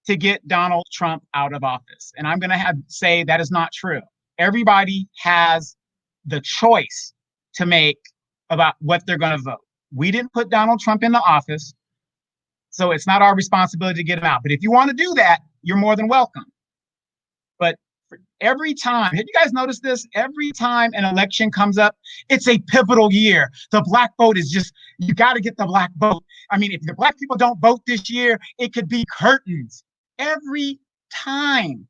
to get Donald Trump out of office. And I'm going to say that is not true. Everybody has the choice to make about what they're going to vote. We didn't put Donald Trump in the office, so it's not our responsibility to get him out. But if you want to do that, you're more than welcome. But every time, have you guys noticed this? Every time an election comes up, it's a pivotal year. The black vote is you got to get the black vote. I mean, if the black people don't vote this year, it could be curtains. Every time.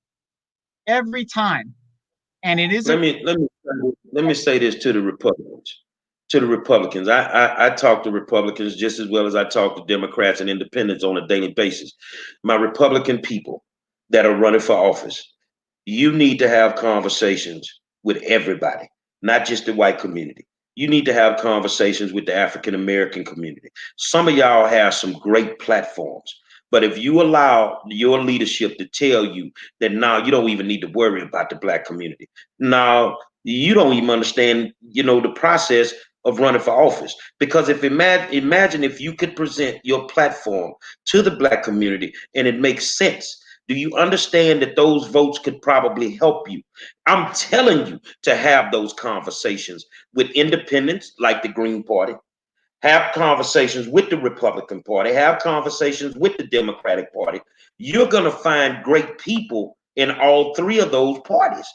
And it is. Let me say this to the Republicans. I talk to Republicans just as well as I talk to Democrats and independents on a daily basis. My Republican people that are running for office, you need to have conversations with everybody, not just the white community. You need to have conversations with the African American community. Some of y'all have some great platforms, but if you allow your leadership to tell you that now you don't even need to worry about the black community, now you don't even understand, the process of running for office. Because imagine if you could present your platform to the black community and it makes sense. Do you understand that those votes could probably help you? I'm telling you to have those conversations with independents like the Green Party, have conversations with the Republican Party, have conversations with the Democratic Party. You're going to find great people in all three of those parties.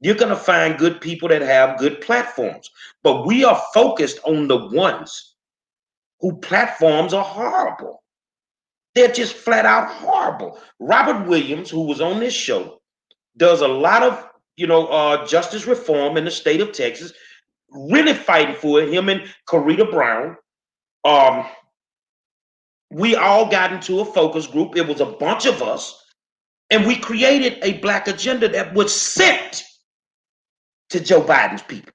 You're going to find good people that have good platforms. But we are focused on the ones whose platforms are horrible. They're just flat out horrible. Robert Williams, who was on this show, does a lot of, justice reform in the state of Texas, really fighting for it. Him and Corrida Brown. We all got into a focus group. It was a bunch of us, and we created a black agenda that was sent to Joe Biden's people.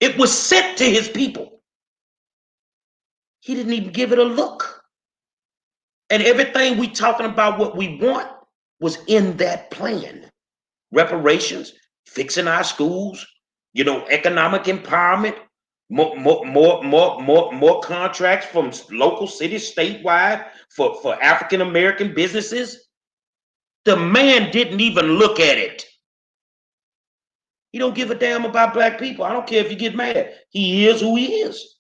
It was sent to his people. He didn't even give it a look. And everything we talking about what we want was in that plan. Reparations, fixing our schools, economic empowerment, more contracts from local cities, statewide for African American businesses. The man didn't even look at it. He don't give a damn about black people. I don't care if you get mad. He is who he is.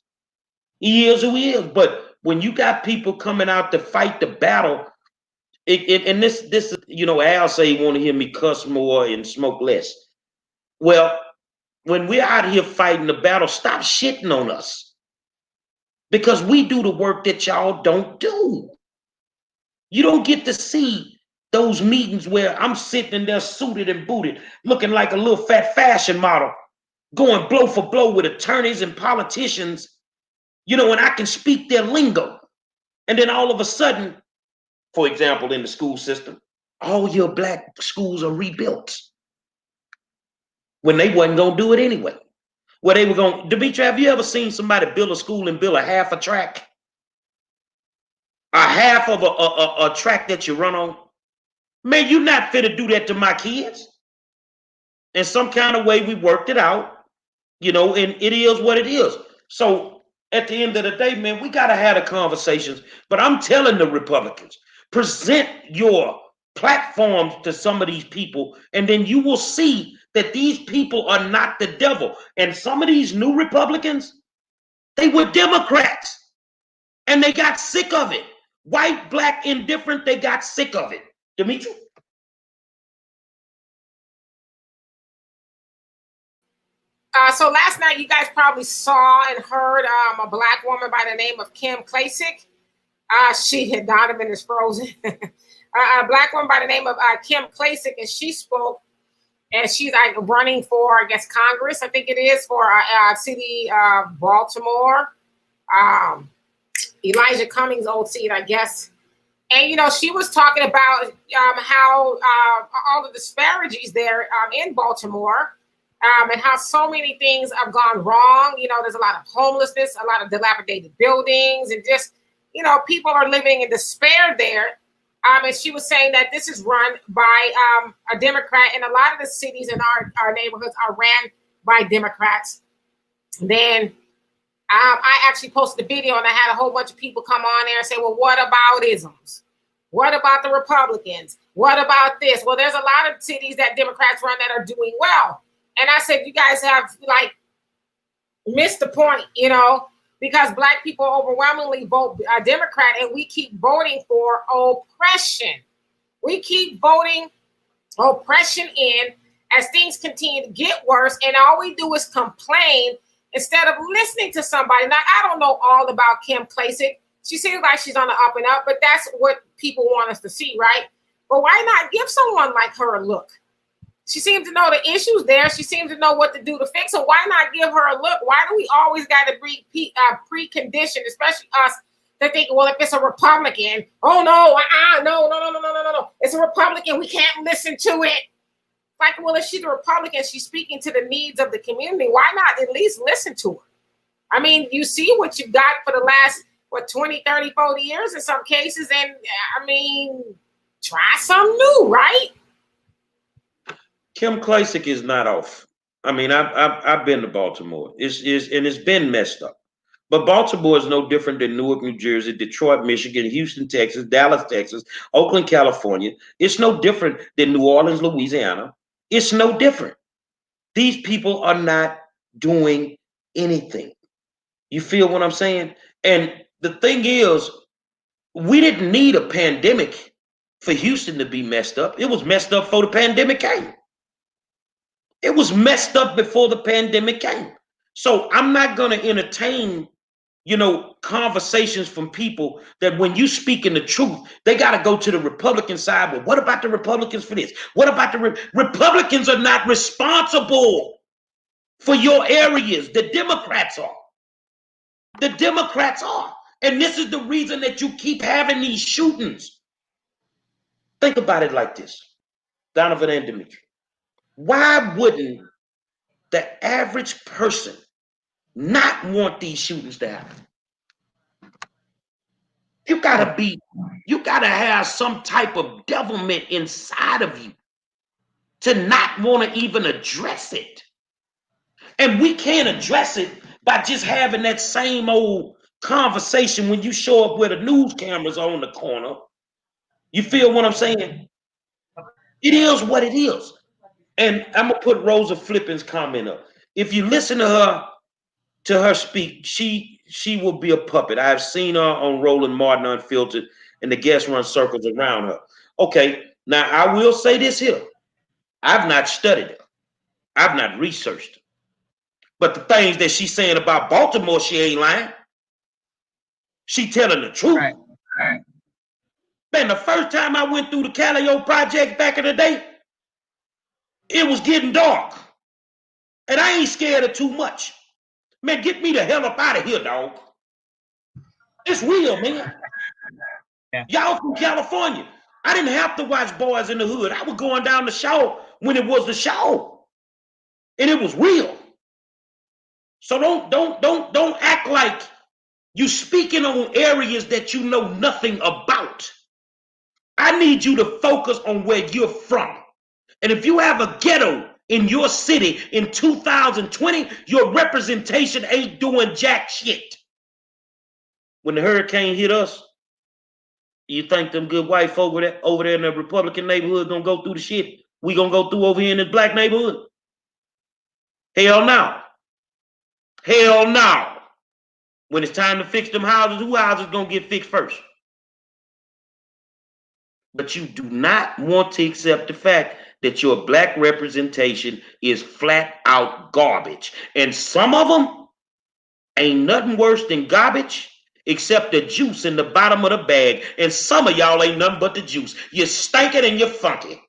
He is who he is. But when you got people coming out to fight the battle, and this, Al say he want to hear me cuss more and smoke less. Well, when we're out here fighting the battle, stop shitting on us, because we do the work that y'all don't do. You don't get to see those meetings where I'm sitting there suited and booted, looking like a little fat fashion model, going blow for blow with attorneys and politicians, and I can speak their lingo. And then all of a sudden, for example, in the school system, all your black schools are rebuilt when they wasn't going to do it anyway. Where they were going, Demetri, have you ever seen somebody build a school and build a half a track? A half of a track that you run on? Man, you're not fit to do that to my kids. In some kind of way, we worked it out, and it is what it is. So at the end of the day, man, we got to have the conversations. But I'm telling the Republicans, present your platforms to some of these people, and then you will see that these people are not the devil. And some of these new Republicans, they were Democrats, and they got sick of it. White, black, indifferent, they got sick of it. Demetri? So last night, you guys probably saw and heard a black woman by the name of Kim Klacik. Donovan is frozen. A black woman by the name of Kim Klacik, and she spoke, and she's like running for, I guess, Congress. I think it is for city of Baltimore. Elijah Cummings' old seat, I guess. And, she was talking about how all the disparities there in Baltimore, and how so many things have gone wrong. There's a lot of homelessness, a lot of dilapidated buildings, and just, people are living in despair there. And she was saying that this is run by a Democrat, and a lot of the cities in our neighborhoods are ran by Democrats. Then I actually posted a video, and I had a whole bunch of people come on there and say, well, what about isms? What about the Republicans? What about this? Well, there's a lot of cities that Democrats run that are doing well. And I said, you guys have missed the point, because black people overwhelmingly vote Democrat, and we keep voting for oppression. We keep voting oppression in as things continue to get worse, and all we do is complain instead of listening to somebody. Now, I don't know all about Kim Klacik. She seems like she's on the up and up, but that's what people want us to see, right? But why not give someone like her a look? She seems to know the issues there. She seems to know what to do to fix it. Why not give her a look? Why do we always got to be preconditioned, especially us, to think, well, if it's a Republican, oh no, no. It's a Republican. We can't listen to it. Like, well, if she's a Republican, she's speaking to the needs of the community. Why not at least listen to her? I mean, you see what you've got for the last, 20, 30, 40 years in some cases. And I mean, try something new, right? Kim Klacik is not off. I mean, I've been to Baltimore. It's been messed up. But Baltimore is no different than Newark, New Jersey, Detroit, Michigan, Houston, Texas, Dallas, Texas, Oakland, California. It's no different than New Orleans, Louisiana. It's no different. These people are not doing anything. You feel what I'm saying? And the thing is, we didn't need a pandemic for Houston to be messed up. It was messed up before the pandemic came. It was messed up before the pandemic came. So I'm not going to entertain you know, conversations from people that when you speaking the truth, they got to go to the Republican side. Well, what about the Republicans for this? What about the Republicans are not responsible for your areas. The Democrats are. The Democrats are. And this is the reason that you keep having these shootings. Think about it like this, Donovan and Dimitri. Why wouldn't the average person not want these shootings to happen? You gotta have some type of devilment inside of you to not want to even address it. And we can't address it by just having that same old conversation when you show up where the news cameras are on the corner. You feel what I'm saying? It is what it is. And I'm gonna put Rosa Flippin's comment up. If you listen to her speak, she will be a puppet. I have seen her on Roland Martin Unfiltered, and the guests run circles around her. Okay, now I will say this here. I've not studied her. I've not researched her. But the things that she's saying about Baltimore, she ain't lying. She telling the truth. Right. Man, the first time I went through the Calio project back in the day, it was getting dark. And I ain't scared of too much. Man, get me the hell up out of here, dog. It's real, man. Yeah. Y'all from California. I didn't have to watch Boys in the Hood. I was going down the show when it was the show. And it was real. So don't act like you speaking on areas that you know nothing about. I need you to focus on where you're from. And if you have a ghetto in your city in 2020, your representation ain't doing jack shit. When the hurricane hit us, you think them good white folk over there in the Republican neighborhood gonna go through the shit we gonna go through over here in this black neighborhood? Hell no. Hell no. When it's time to fix them houses, who houses gonna get fixed first? But you do not want to accept the fact that your black representation is flat out garbage. And some of them ain't nothing worse than garbage except the juice in the bottom of the bag. And some of y'all ain't nothing but the juice. You're stinking and you're funky.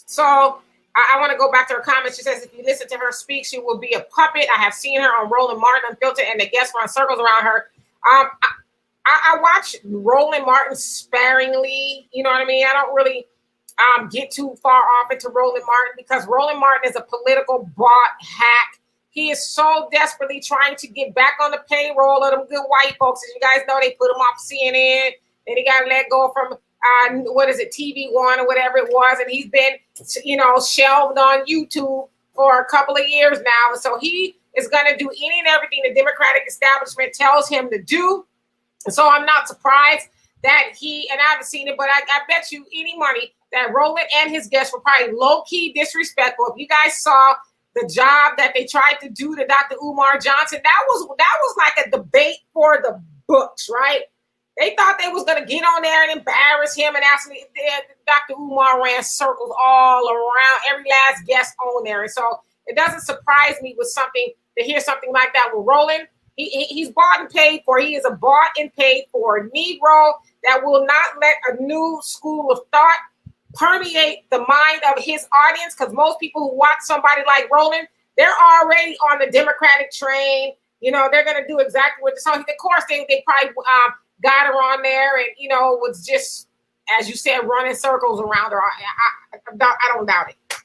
So I want to go back to her comment. She says, if you listen to her speak, she will be a puppet. I have seen her on Roland Martin Unfiltered, and the guests run circles around her. I watch Roland Martin sparingly. You know what I mean? I don't really get too far off into Roland Martin because Roland Martin is a political bot hack. He is so desperately trying to get back on the payroll of them good white folks. As you guys know, they put him off CNN, and he got let go from what is it, TV One or whatever it was, and he's been, you know, shelved on YouTube for a couple of years now. And so he is going to do any and everything the Democratic establishment tells him to do. And so I'm not surprised that he, and I haven't seen it, but I bet you any money that Roland and his guests were probably low-key disrespectful. If you guys saw the job that they tried to do to Dr. Umar Johnson, that was like a debate for the books, right? They thought they was going to get on there and embarrass him, and actually Dr. Umar ran circles all around every last guest on there. And so it doesn't surprise me with something to hear something like that with Roland. He's bought and paid for. He is a bought and paid for Negro that will not let a new school of thought permeate the mind of his audience, because most people who watch somebody like Roland, they're already on the Democratic train. You know, they're going to do exactly what the song. Of course, they probably got her on there and, you know, was just, as you said, running circles around her. I don't doubt it.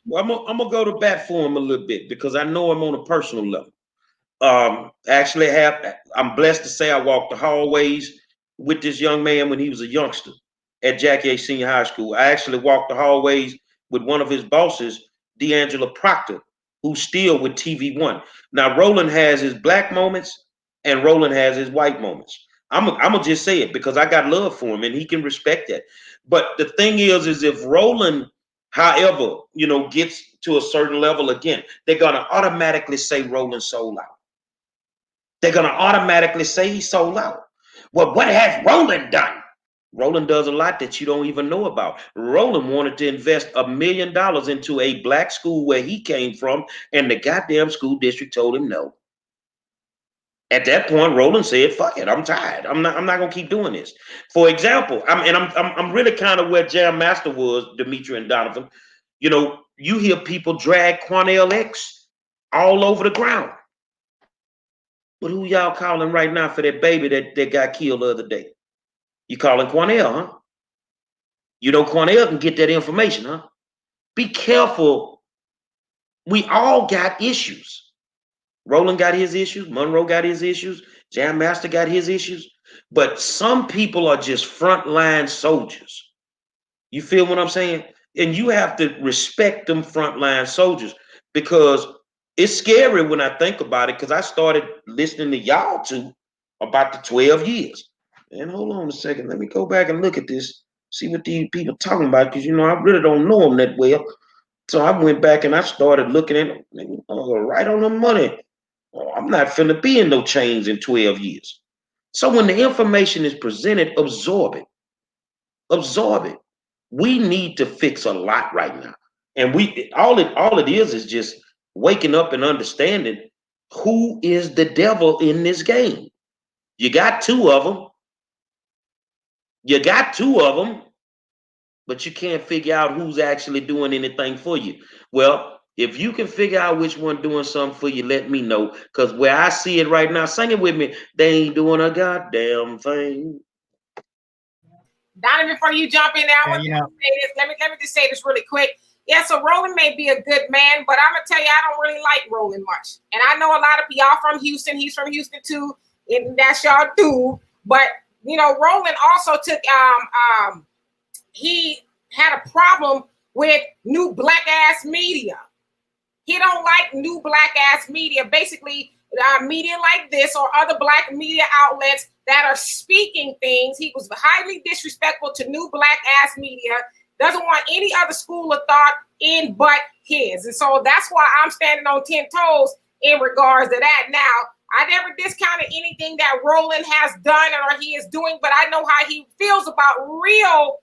Well, I'm gonna go to bat for him a little bit because I know him on a personal level. Actually, I'm blessed to say I walked the hallways with this young man when he was a youngster at Jackie A. Senior High School. I actually walked the hallways with one of his bosses, D'Angela Proctor, who's still with TV One. Now, Roland has his black moments and Roland has his white moments. I'm gonna just say it because I got love for him and he can respect that. But the thing is if Roland, however, you know, gets to a certain level again, they're gonna automatically say Roland sold out. They're gonna automatically say he sold out. Well, what has Roland done? Roland does a lot that you don't even know about. Roland wanted to invest $1 million into a black school where he came from, and the goddamn school district told him no. At that point, Roland said, "Fuck it, I'm tired. I'm not gonna keep doing this." For example, I'm really kind of where Jam Master was, Demetri and Donovan. You know, you hear people drag Quanell X all over the ground. But who y'all calling right now for that baby that got killed the other day? You calling Quanell, huh? You know Quanell can get that information, huh? Be careful. We all got issues. Roland got his issues. Monroe got his issues. Jam Master got his issues. But some people are just frontline soldiers. You feel what I'm saying? And you have to respect them frontline soldiers, because it's scary when I think about it, because I started listening to y'all too about the 12 years. And hold on a second. Let me go back and look at this, see what these people talking about, because, you know, I really don't know them that well. So I went back and I started looking at them, right on the money. Oh, I'm not finna be in no chains in 12 years. So when the information is presented, absorb it. Absorb it. We need to fix a lot right now. And all it is just waking up and understanding who is the devil in this game. You got two of them. You got two of them, but you can't figure out who's actually doing anything for you. Well, if you can figure out which one doing something for you, let me know. Because where I see it right now, sing it with me, they ain't doing a goddamn thing. Donnie, before you jump in there, I want to say this. Let me just say this really quick. Yeah, so Roland may be a good man, but I'm gonna tell you, I don't really like Roland much. And I know a lot of y'all from Houston. He's from Houston too, and that's y'all do. But you know, Roland also took he had a problem with new black ass media. He don't like new black ass media. Basically, media like this or other black media outlets that are speaking things. He was highly disrespectful to new black ass media. Doesn't want any other school of thought in but his. And so that's why I'm standing on 10 toes in regards to that. Now, I never discounted anything that Roland has done or he is doing, but I know how he feels about real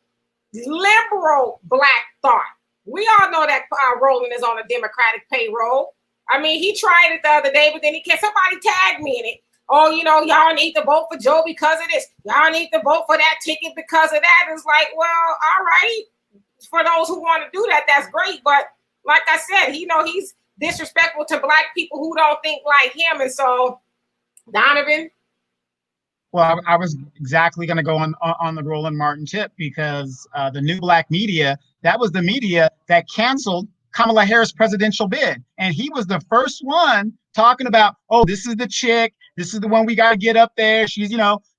liberal black thought. We all know that Roland is on a Democratic payroll. I mean, he tried it the other day, but then somebody tagged me in it. Oh, you know, y'all need to vote for Joe because of this. Y'all need to vote for that ticket because of that. It's like, well, all right. For those who want to do that, that's great. But like I said, he's disrespectful to black people who don't think like him. And so, Donovan. Well, I was exactly going to go on the Roland Martin tip, because the new black media, that was the media that canceled Kamala Harris' presidential bid. And he was the first one talking about, oh, this is the chick. This is the one we got to get up there. She's,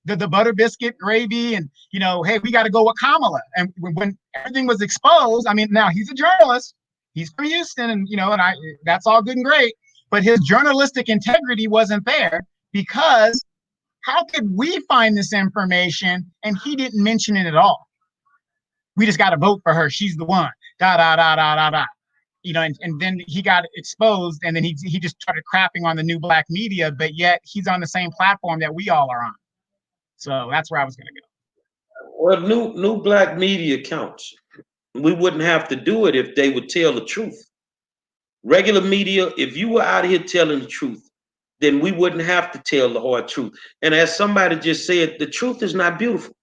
the butter biscuit gravy. And, hey, we got to go with Kamala. And when everything was exposed, I mean, now he's a journalist. He's from Houston, and, that's all good and great. But his journalistic integrity wasn't there, because how could we find this information and he didn't mention it at all? We just got to vote for her. She's the one. Da da da da da da. And then he got exposed, and then he just started crapping on the new black media, but yet he's on the same platform that we all are on. So that's where I was going to go. Well, new black media counts. We wouldn't have to do it if they would tell the truth. Regular media, if you were out here telling the truth, then we wouldn't have to tell the hard truth. And as somebody just said, the truth is not beautiful.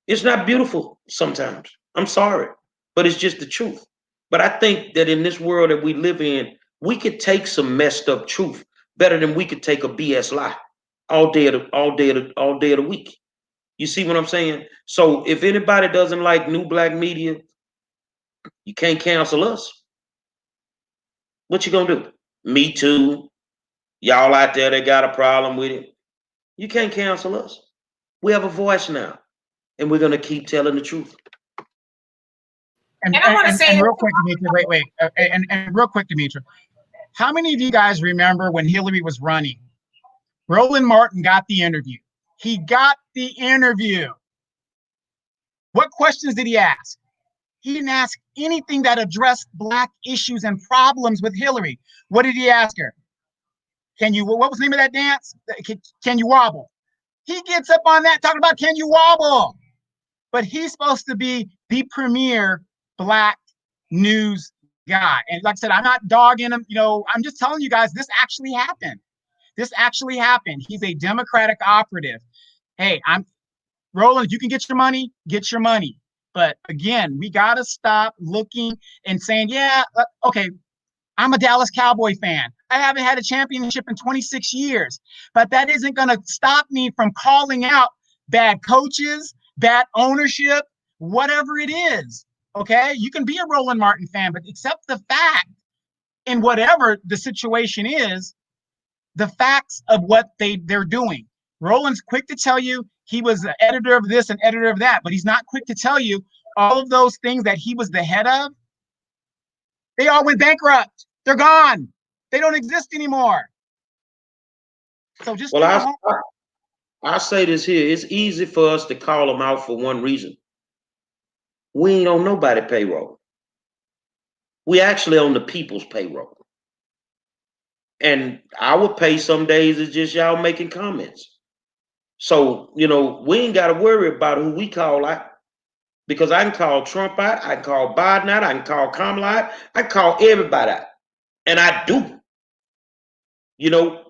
It's not beautiful sometimes. I'm sorry, but it's just the truth. But I think that in this world that we live in, we could take some messed up truth better than we could take a BS lie all day of the week. You see what I'm saying? So if anybody doesn't like new black media, you can't cancel us. What you gonna do? Me too. Y'all out there that got a problem with it, you can't cancel us. We have a voice now, and we're gonna keep telling the truth. And I want to say, real quick, Demetri, wait, and real quick, Demetri, how many of you guys remember when Hillary was running? Roland Martin got the interview. He got the interview. What questions did he ask? He didn't ask anything that addressed black issues and problems with Hillary. What did he ask her? What was the name of that dance? Can you wobble? He gets up on that talking about, can you wobble? but he's supposed to be the premier black news guy. And like I said, I'm not dogging him. I'm just telling you guys, this actually happened. This actually happened. He's a Democratic operative. Hey, I'm Roland, you can get your money, get your money. But again, we got to stop looking and saying, yeah, okay, I'm a Dallas Cowboy fan. I haven't had a championship in 26 years, but that isn't going to stop me from calling out bad coaches, bad ownership, whatever it is. Okay, you can be a Roland Martin fan, but accept the fact in whatever the situation is, the facts of what they're doing. Roland's quick to tell you he was the editor of this and editor of that, but he's not quick to tell you all of those things that he was the head of. They all went bankrupt. They're gone. They don't exist anymore. So just well, I say this here. It's easy for us to call them out for one reason. We ain't on nobody payroll. We actually on the people's payroll. And our pay some days is just y'all making comments. So, we ain't got to worry about who we call out. Because I can call Trump out, I can call Biden out, I can call Kamala out, I can call everybody out. And I do.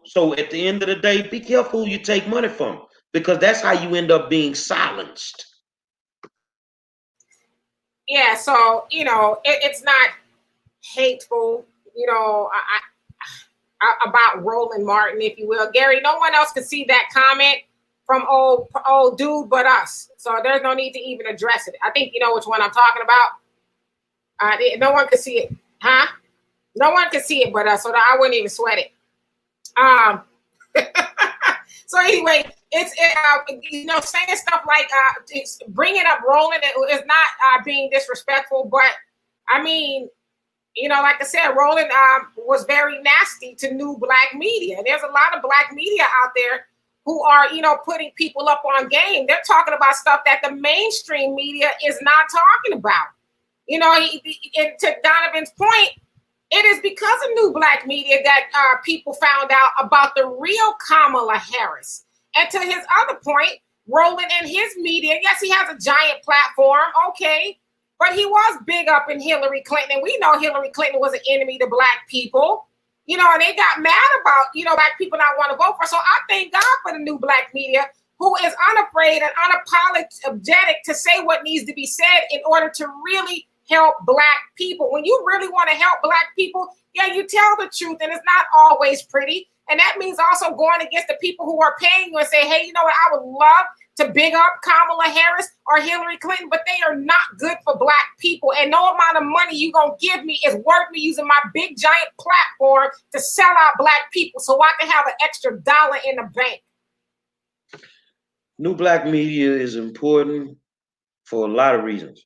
So at the end of the day, be careful who you take money from. Because that's how you end up being silenced. Yeah, so, it's not hateful, about Roland Martin, if you will. Gary, no one else could see that comment from old dude but us. So there's no need to even address it. I think you know which one I'm talking about. No one could see it. Huh? No one could see it but us, so I wouldn't even sweat it. So anyway, it's saying stuff like it's bringing up Roland is not being disrespectful, but I mean, like I said, Roland was very nasty to new black media. There's a lot of black media out there who are, putting people up on game. They're talking about stuff that the mainstream media is not talking about. And to Donovan's point, it is because of new black media that people found out about the real Kamala Harris. And to his other point, Roland and his media, yes, he has a giant platform, okay, but he was big up in Hillary Clinton. And we know Hillary Clinton was an enemy to black people, and they got mad about, black people not want to vote for. So I thank God for the new black media who is unafraid and unapologetic to say what needs to be said in order to really help black people. When you really want to help black people, yeah, you tell the truth, and it's not always pretty. And that means also going against the people who are paying you and say, hey, you know what, I would love to big up Kamala Harris or Hillary Clinton, but they are not good for black people. And no amount of money you're going to give me is worth me using my big giant platform to sell out black people so I can have an extra dollar in the bank. New black media is important for a lot of reasons.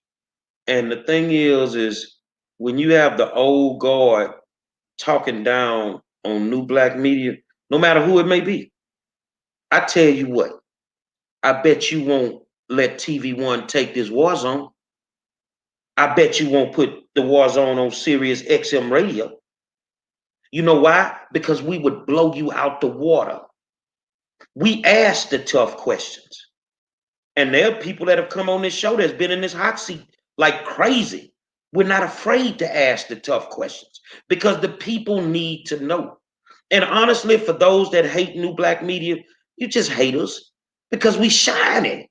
And the thing is when you have the old guard talking down on new black media, no matter who it may be, I tell you what, I bet you won't let TV One take this war zone. I bet you won't put the war zone on Sirius XM radio. You know why? Because we would blow you out the water. We ask the tough questions. And there are people that have come on this show that's been in this hot seat like crazy. We're not afraid to ask the tough questions because the people need to know. And honestly, for those that hate new black media, you just hate us because we shining.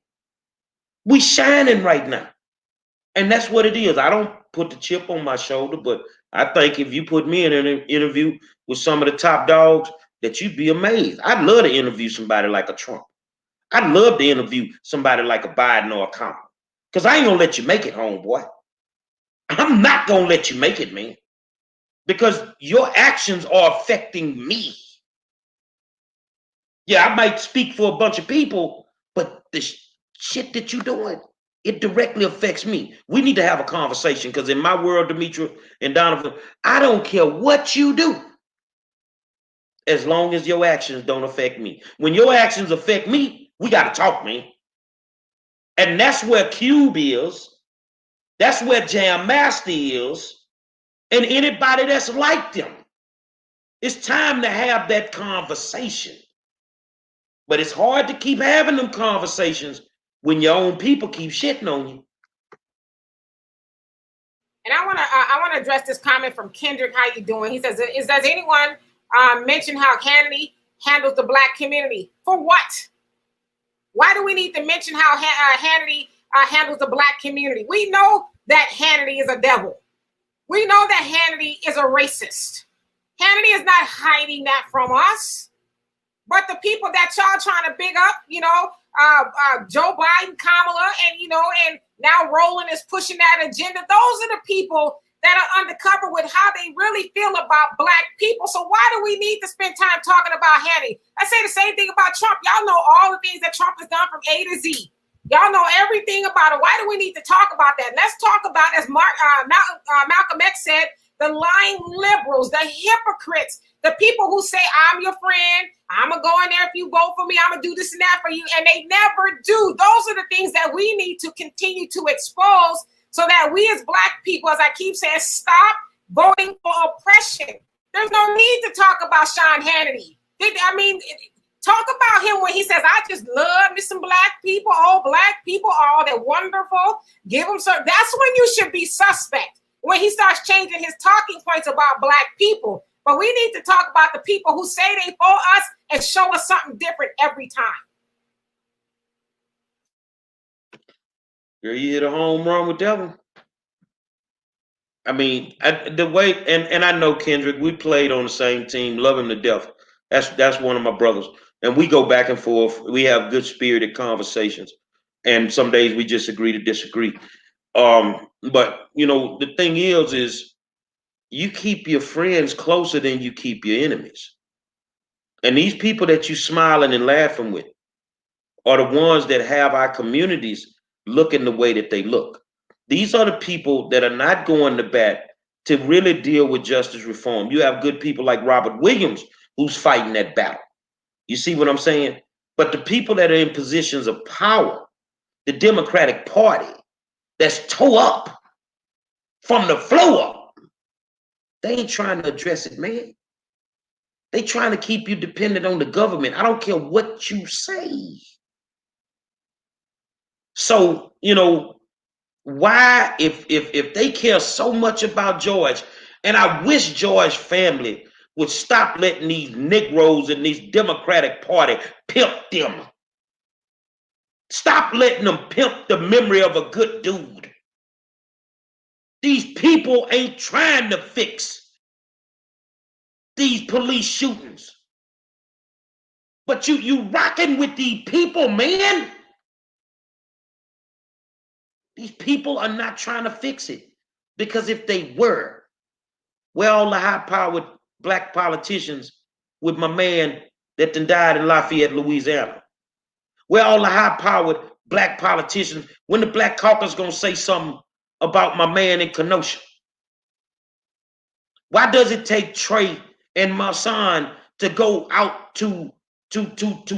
We shining right now. And that's what it is. I don't put the chip on my shoulder, but I think if you put me in an interview with some of the top dogs, that you'd be amazed. I'd love to interview somebody like a Trump. I'd love to interview somebody like a Biden or a Kamala. Because I ain't going to let you make it, homeboy. I'm not going to let you make it, man. Because your actions are affecting me. Yeah, I might speak for a bunch of people, but the shit that you're doing, it directly affects me. We need to have a conversation because in my world, Demetra and Donovan, I don't care what you do as long as your actions don't affect me. When your actions affect me, we got to talk, man. And that's where Cube is. That's where Jam Master is. And anybody that's like them. It's time to have that conversation. But it's hard to keep having them conversations when your own people keep shitting on you. And I want to address this comment from Kendrick. How you doing? He says, does anyone mention how Hannity handles the black community? For what? Why do we need to mention how Hannity handles the black community? We know that Hannity is a devil. We know that Hannity is a racist. Hannity is not hiding that from us. But the people that y'all trying to big up, Joe Biden, Kamala, and now Roland is pushing that agenda. Those are the people that are undercover with how they really feel about black people. So why do we need to spend time talking about Hannity? I say the same thing about Trump. Y'all know all the things that Trump has done from A to Z. Y'all know everything about it. Why do we need to talk about that? Let's talk about, as Malcolm X said, the lying liberals, the hypocrites, the people who say, I'm your friend, I'm going to go in there if you vote for me, I'm going to do this and that for you, and they never do. Those are the things that we need to continue to expose so that we as black people, as I keep saying, stop voting for oppression. There's no need to talk about Sean Hannity. Talk about him when he says, I just love me some black people. All black people are all they're wonderful. Give them some. That's when you should be suspect, when he starts changing his talking points about black people. But we need to talk about the people who say they for us and show us something different every time. Girl, you hit a home run with that one. I mean, the way, and I know Kendrick, we played on the same team, love him to death. That's one of my brothers. And we go back and forth. We have good spirited conversations. And some days we just agree to disagree. But the thing is you keep your friends closer than you keep your enemies. And these people that you smiling and laughing with are the ones that have our communities looking the way that they look. These are the people that are not going to bat to really deal with justice reform. You have good people like Robert Williams who's fighting that battle. You see what I'm saying? But the people that are in positions of power, the Democratic Party, that's toe up from the floor up, they ain't trying to address it, man. They trying to keep you dependent on the government. I don't care what you say. So, why, if they care so much about George, and I wish George family would stop letting these Negroes in these Democratic Party pimp them. Stop letting them pimp the memory of a good dude. These people ain't trying to fix these police shootings. But you rocking with these people, man. These people are not trying to fix it. Because if they were, where all the high-powered black politicians with my man that done died in Lafayette, Louisiana? Where all the high-powered black politicians, when the Black Caucus gonna say something about my man in Kenosha? Why does it take Trey and my son to go out to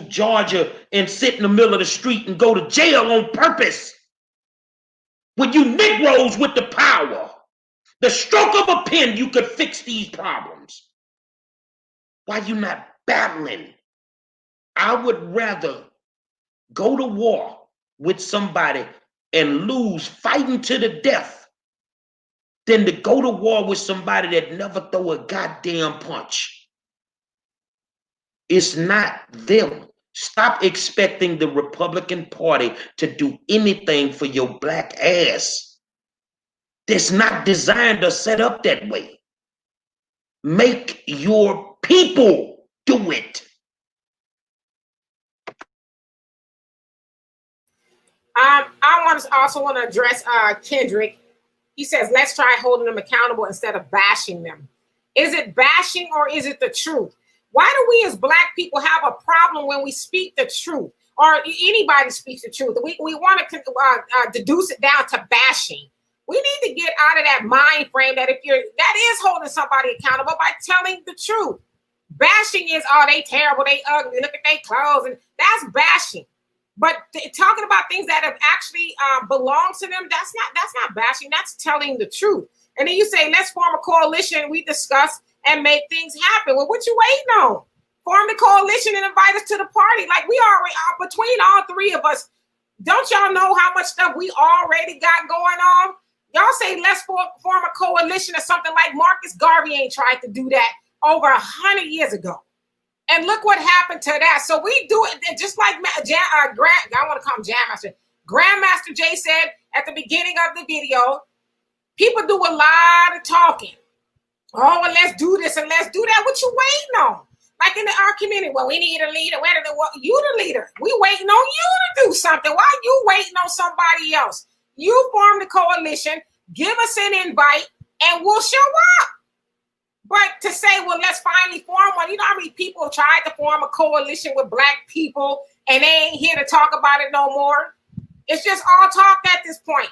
Georgia and sit in the middle of the street and go to jail on purpose? When you Negroes with the power, the stroke of a pen, you could fix these problems. Why you not battling? I would rather go to war with somebody and lose fighting to the death than to go to war with somebody that never throw a goddamn punch. It's not them. Stop expecting the Republican Party to do anything for your black ass. It's not designed or set up that way. Make your people do it. I also want to address Kendrick. He says, let's try holding them accountable instead of bashing them. Is it bashing or is it the truth? Why do we as black people have a problem when we speak the truth, or anybody speaks the truth? We want to deduce it down to bashing. We need to get out of that mind frame that that is holding somebody accountable by telling the truth. Bashing is, oh, they terrible, they ugly, look at their clothes, and that's bashing. But talking about things that have actually belonged to them, that's not bashing. That's telling the truth. And then you say, let's form a coalition. We discuss and make things happen. Well, what you waiting on? Form the coalition and invite us to the party. Like, we already are, between all three of us, Don't y'all know how much stuff we already got going on? Y'all say let's form a coalition or something like Marcus Garvey ain't tried to do that over 100 years ago. And look what happened to that. So we do it just like I want to call him Jam Master. Grandmaster Jay said at the beginning of the video, people do a lot of talking. Oh, well, let's do this and let's do that. What you waiting on? Like in our community, well, we need a leader. You the leader. We waiting on you to do something. Why are you waiting on somebody else? You form the coalition, give us an invite, and we'll show up. But to say, well, let's finally form one. You know how many people have tried to form a coalition with Black people and they ain't here to talk about it no more? It's just all talk at this point.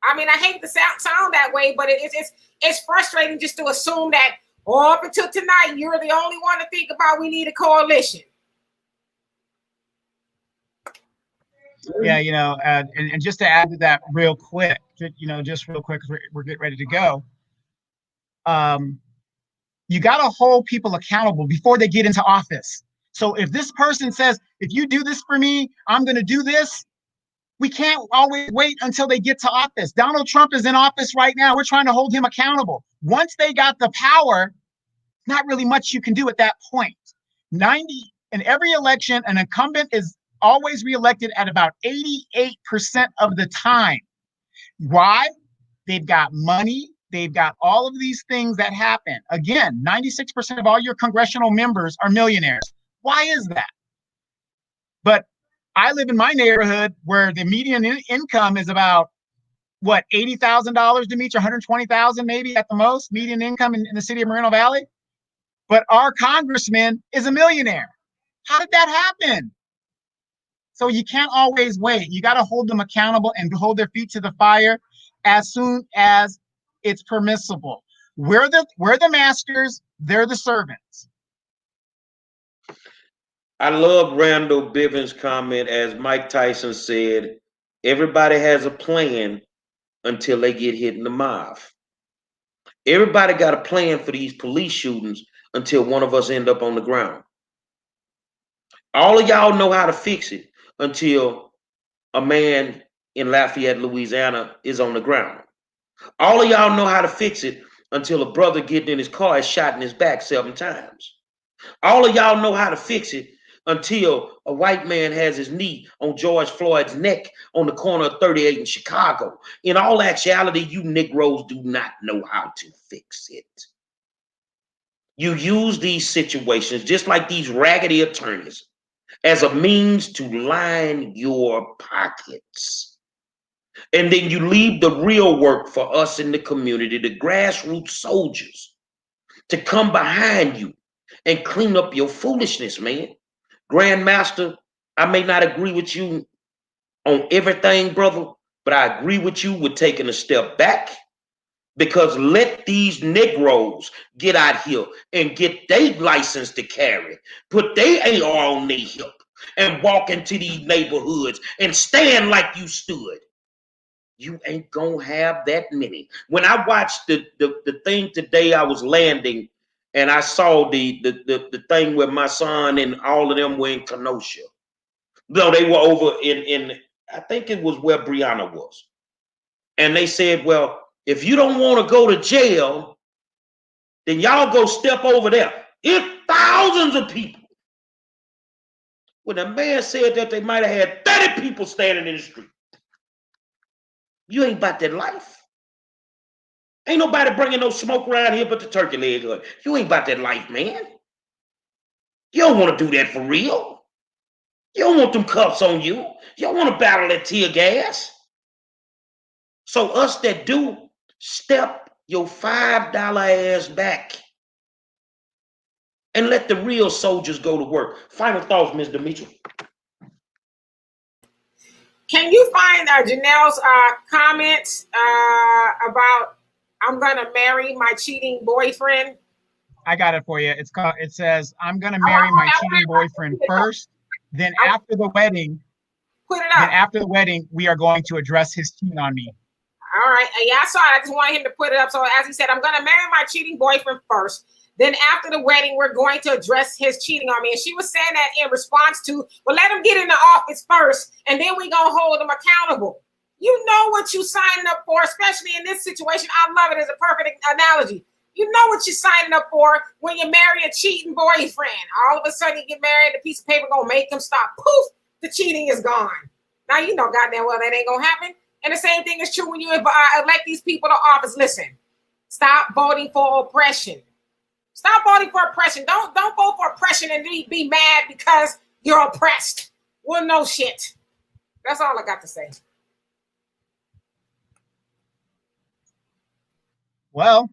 I mean, I hate to sound that way, but it's frustrating just to assume that, up until tonight, you're the only one to think about we need a coalition. Yeah, and just to add to that real quick, just real quick, because we're getting ready to go. You got to hold people accountable before they get into office. So if this person says, if you do this for me, I'm going to do this, we can't always wait until they get to office. Donald Trump is in office right now. We're trying to hold him accountable. Once they got the power, not really much you can do at that point. In every election, an incumbent is always reelected at about 88% of the time. Why? They've got money. They've got all of these things that happen. Again, 96% of all your congressional members are millionaires. Why is that? But I live in my neighborhood where the median income is about, what, $80,000, Demetri, $120,000 maybe at the most, median income in the city of Moreno Valley. But our congressman is a millionaire. How did that happen? So you can't always wait. You got to hold them accountable and hold their feet to the fire as soon as it's permissible. We're the masters, they're the servants. I love Randall Bivens' comment, as Mike Tyson said, everybody has a plan until they get hit in the mouth. Everybody got a plan for these police shootings until one of us end up on the ground. All of y'all know how to fix it until a man in Lafayette, Louisiana is on the ground. All of y'all know how to fix it until a brother getting in his car is shot in his back 7 times. All of y'all know how to fix it until a white man has his knee on George Floyd's neck on the corner of 38 in Chicago. In all actuality, you Negroes do not know how to fix it. You use these situations, just like these raggedy attorneys, as a means to line your pockets. And then you leave the real work for us in the community, the grassroots soldiers, to come behind you and clean up your foolishness, man. Grandmaster, I may not agree with you on everything, brother, but I agree with you with taking a step back, because let these Negroes get out here and get their license to carry, put their AR on their hip and walk into these neighborhoods and stand like you stood. You ain't gonna have that many. When I watched the thing today, I was landing and I saw the thing where my son and all of them were in Kenosha. No, they were over in I think it was where Brianna was. And they said, well, if you don't want to go to jail, then y'all go step over there. It's thousands of people. When a man said that, they might have had 30 people standing in the street. You ain't about that life. Ain't nobody bringing no smoke around here but the turkey leg hood. You ain't about that life, man. You don't want to do that for real. You don't want them cuffs on you. You don't want to battle that tear gas. So us that do, step your $5 ass back and let the real soldiers go to work. Final thoughts, Ms. Demetri. Can you find Janelle's comments about I'm gonna marry my cheating boyfriend? I got it for you. It says, I'm gonna marry my cheating boyfriend first, then after the wedding, we are going to address his cheating on me. All right. Yeah, I saw it. I just wanted him to put it up. So as he said, I'm gonna marry my cheating boyfriend first. Then after the wedding, we're going to address his cheating on me. And she was saying that in response to, well, let him get in the office first, and then we gonna hold him accountable. You know what you signing up for, especially in this situation. I love it as a perfect analogy. You know what you're signing up for when you marry a cheating boyfriend. All of a sudden you get married, the piece of paper gonna make him stop. Poof, the cheating is gone. Now you know goddamn well that ain't gonna happen. And the same thing is true when you elect these people to office. Listen, stop voting for oppression. Stop voting for oppression. Don't vote for oppression and be mad because you're oppressed. Well, no shit. That's all I got to say. Well,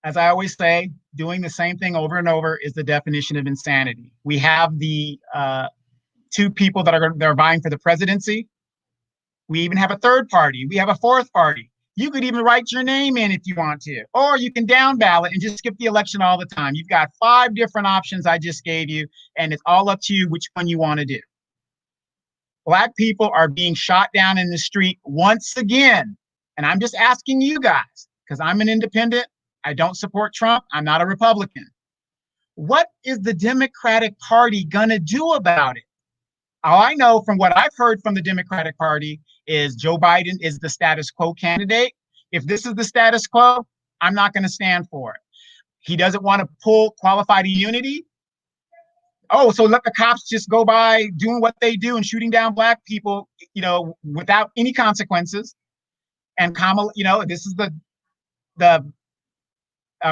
as I always say, doing the same thing over and over is the definition of insanity. We have the two people that are vying for the presidency. We even have a third party. We have a fourth party. You could even write your name in if you want to, or you can down ballot and just skip the election all the time. You've got 5 different options I just gave you, and it's all up to you which one you want to do. Black people are being shot down in the street once again. And I'm just asking you guys, because I'm an independent, I don't support Trump, I'm not a Republican. What is the Democratic Party gonna do about it? All I know from what I've heard from the Democratic Party is Joe Biden is the status quo candidate. If this is the status quo, I'm not going to stand for it. He doesn't want to pull qualified immunity. Oh, so let the cops just go by doing what they do and shooting down Black people, without any consequences. And Kamala, this is the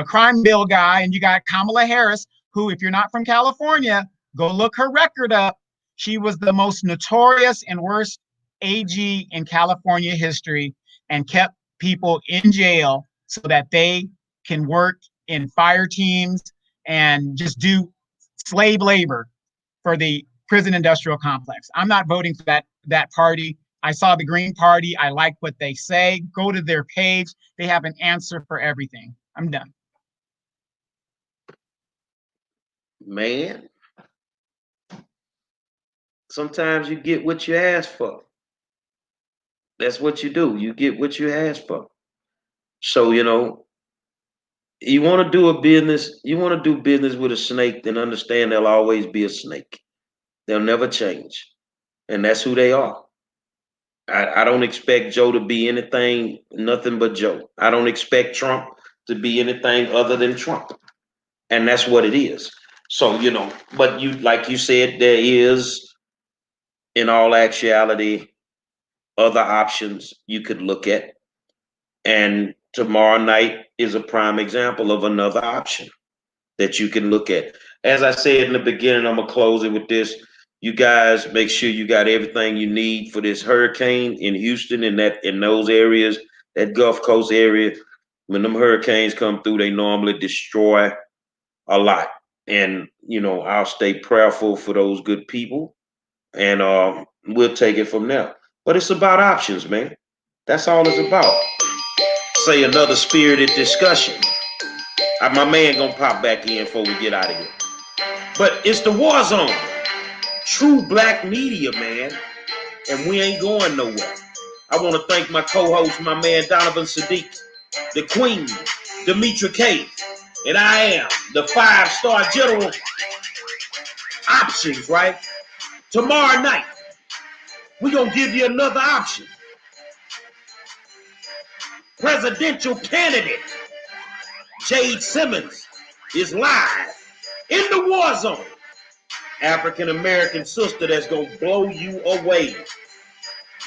crime bill guy, and you got Kamala Harris, who, if you're not from California, go look her record up. She was the most notorious and worst AG in California history and kept people in jail so that they can work in fire teams and just do slave labor for the prison industrial complex. I'm not voting for that party. I saw the Green Party. I like what they say. Go to their page. They have an answer for everything. I'm done. Man, sometimes you get what you ask for. That's what you do. You get what you ask for. So, you want to do a business, you want to do business with a snake, then understand there'll always be a snake. They'll never change. And that's who they are. I don't expect Joe to be anything, nothing but Joe. I don't expect Trump to be anything other than Trump. And that's what it is. So, but like you said, there is, in all actuality, other options you could look at. And tomorrow night is a prime example of another option that you can look at. As I said in the beginning, I'm going to close it with this. You guys make sure you got everything you need for this hurricane in Houston, in those areas, that Gulf Coast area. When them hurricanes come through, they normally destroy a lot. And, I'll stay prayerful for those good people, and we'll take it from there. But it's about options, man. That's all it's about. Say another spirited discussion. My man gonna pop back in before we get out of here. But it's the War Zone. True Black media, man. And we ain't going nowhere. I want to thank my co-host, my man Donovan Sadiq, the Queen, Demetra K, and I am the 5-star general. Options, right? Tomorrow night, we're gonna give you another option. Presidential candidate Jade Simmons is live in the War Zone. African-American sister that's going to blow you away.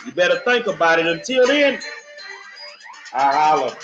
You better think about it. Until then, I holler.